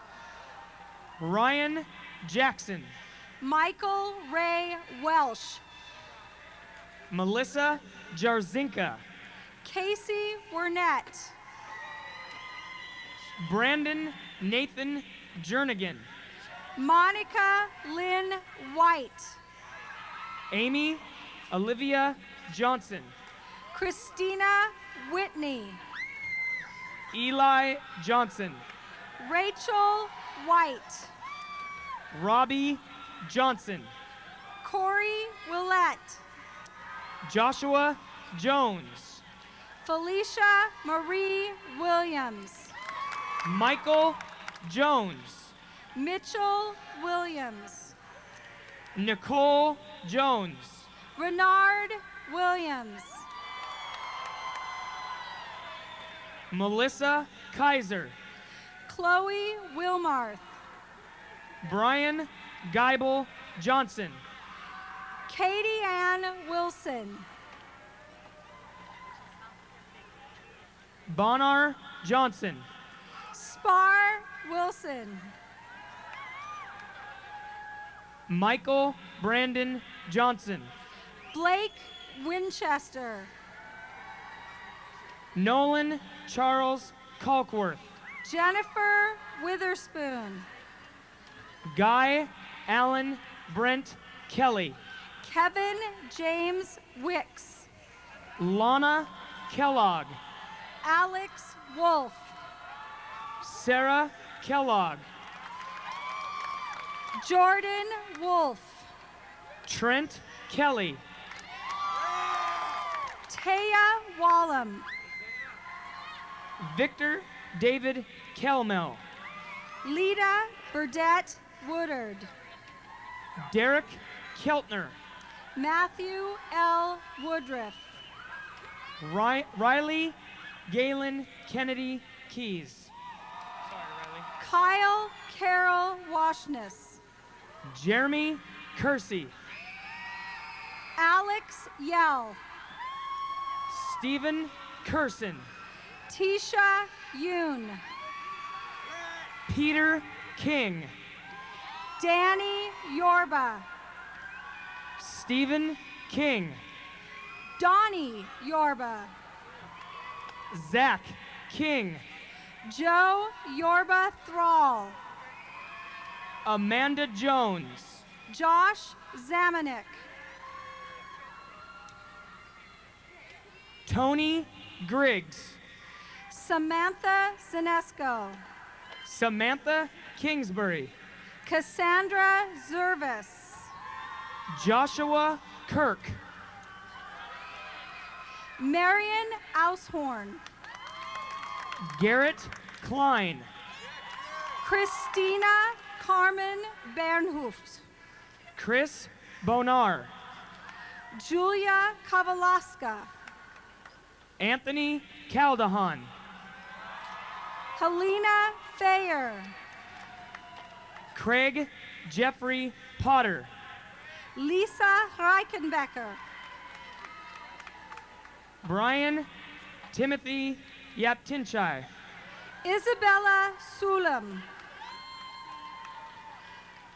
Ryan Jackson. Michael Ray Welsh. Melissa Jarzinka. Casey Wernette. Brandon Nathan Jernigan. Monica Lynn White. Amy Olivia Johnson. Christina Whitney. Eli Johnson. Rachel White. Robbie Johnson. Corey Willette. Joshua Jones. Felicia Marie Williams. Michael Jones. Mitchell Williams. Nicole Jones. Renard Williams. Melissa Kaiser. Chloe Wilmarth. Brian Geibel Johnson. Katie Ann Wilson. Bonar Johnson. Spar Wilson. Michael Brandon Johnson. Blake Winchester. Nolan Charles Colkworth. Jennifer Witherspoon. Guy Allen Brent Kelly. Kevin James Wicks. Lana Kellogg. Alex Wolf. Sarah Kellogg. Jordan Wolf. Trent Kelly. Taya Wallum. Victor David Kelmel. Lita Burdette Woodard. Derek Keltner. Matthew L. Woodruff. Riley Galen Kennedy Keys. Kyle Carroll Washness. Jeremy Kersey. Alex Yell. Stephen Curson. Tisha Yoon. Peter King. Danny Yorba. Stephen King. Donnie Yorba. Zach King. Joe Yorba Thrall. Amanda Jones. Josh Zamanek. Tony Griggs. Samantha Sinesco. Samantha Kingsbury. Cassandra Zervis. Joshua Kirk. Marion Aushorn. Garrett Klein. Christina Carmen Bernhoeft. Chris Bonar. Julia Kavalaska. Anthony Caldahan. Helena Thayer. Craig Jeffrey Potter. Lisa Reichenbecker. Brian Timothy Yaptinchai. Isabella Sulam.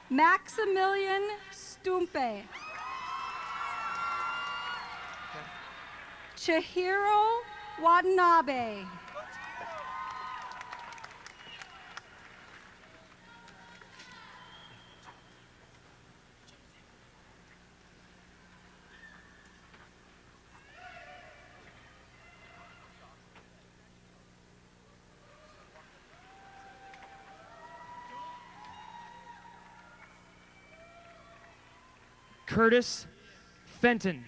Maximilian Stumpe. Chihiro Watanabe. Curtis Fenton.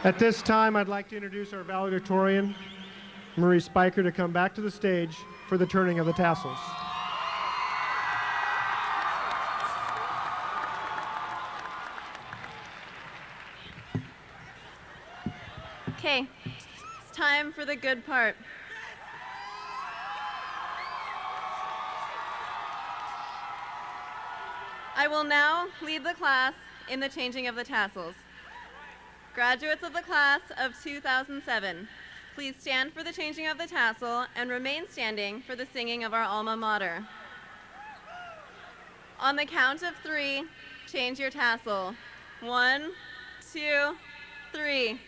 At this time, I'd like to introduce our valedictorian, Marie Spiker, to come back to the stage for the turning of the tassels. Okay, it's time for the good part. I will now lead the class in the changing of the tassels. Graduates of the class of 2007, please stand for the changing of the tassel and remain standing for the singing of our alma mater. On the count of 3, change your tassel. 1, 2, 3.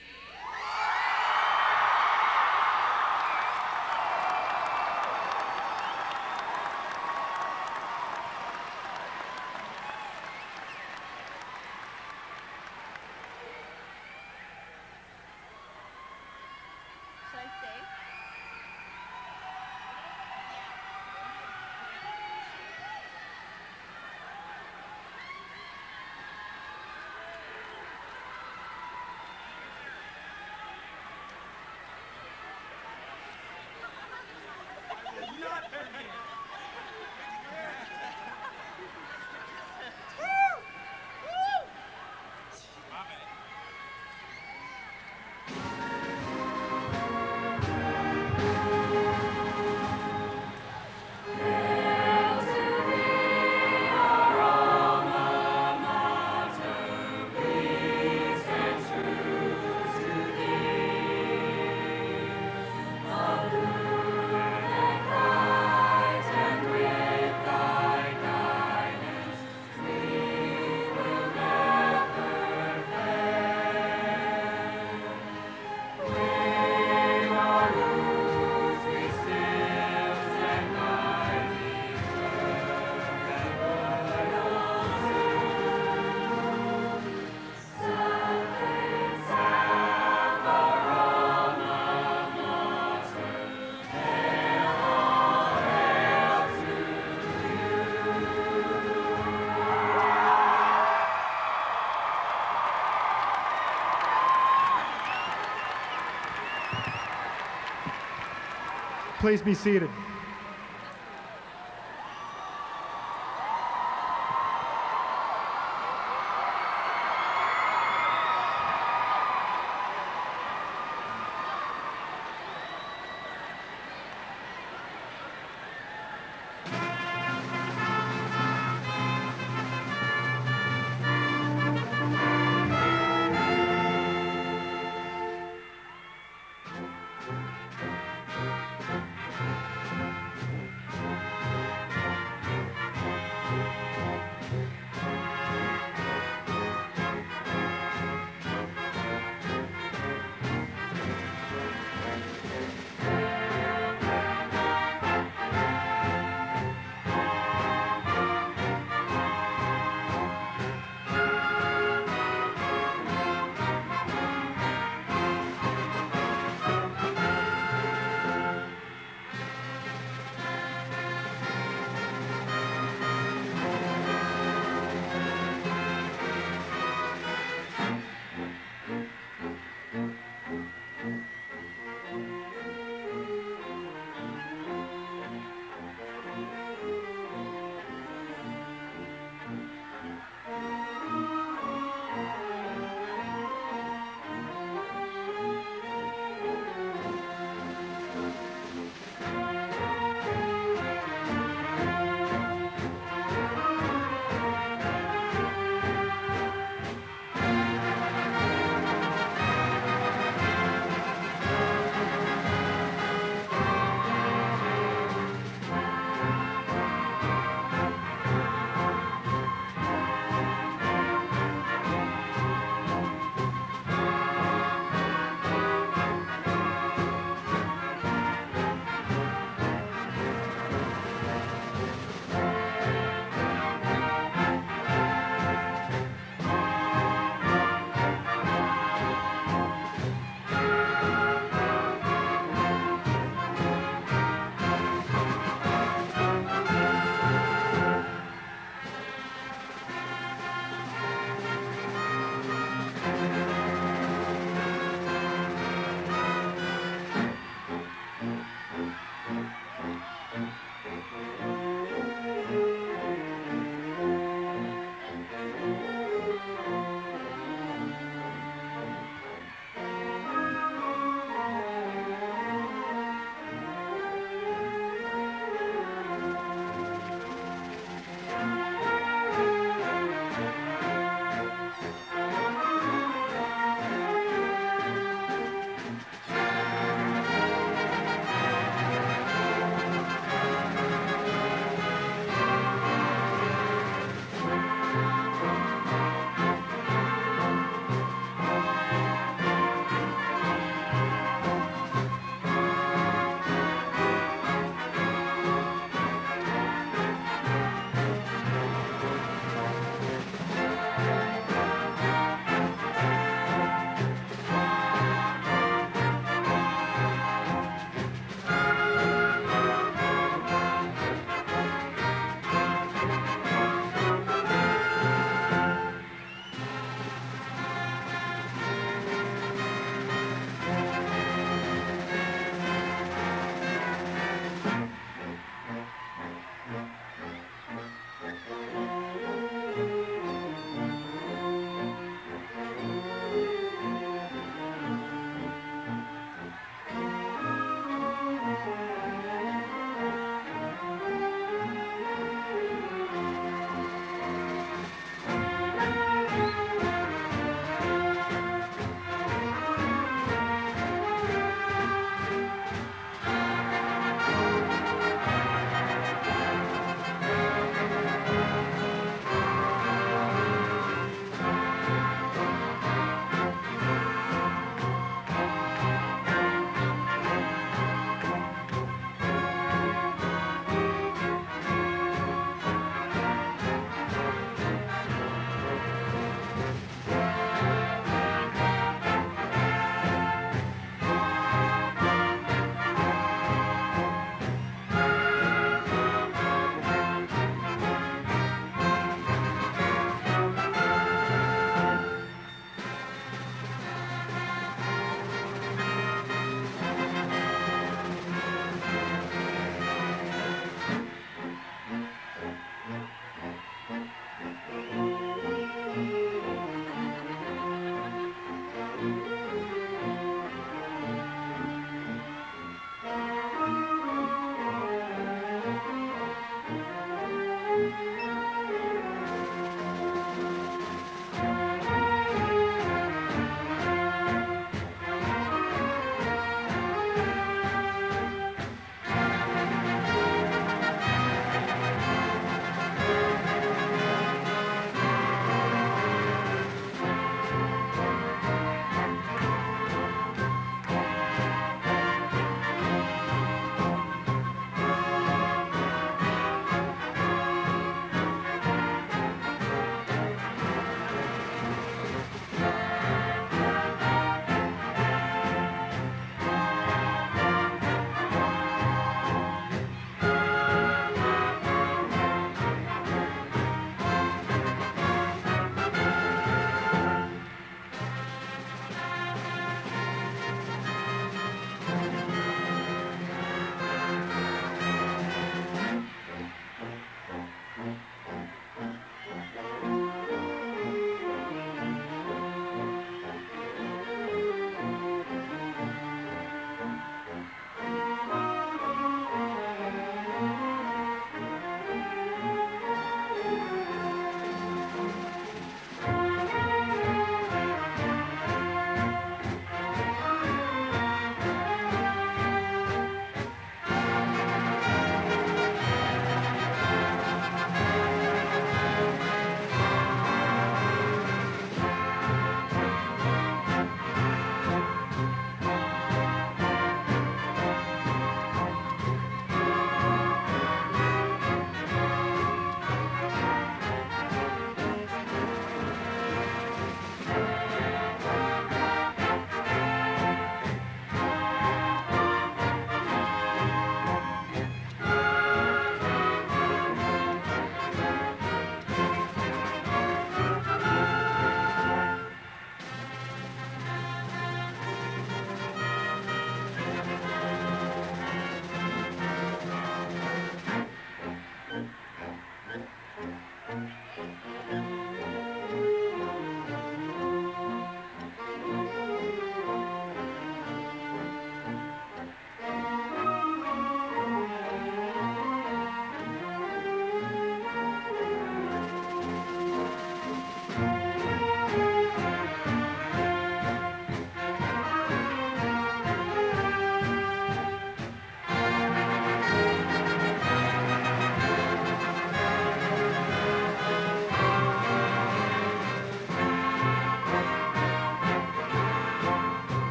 Should I stay? Please be seated.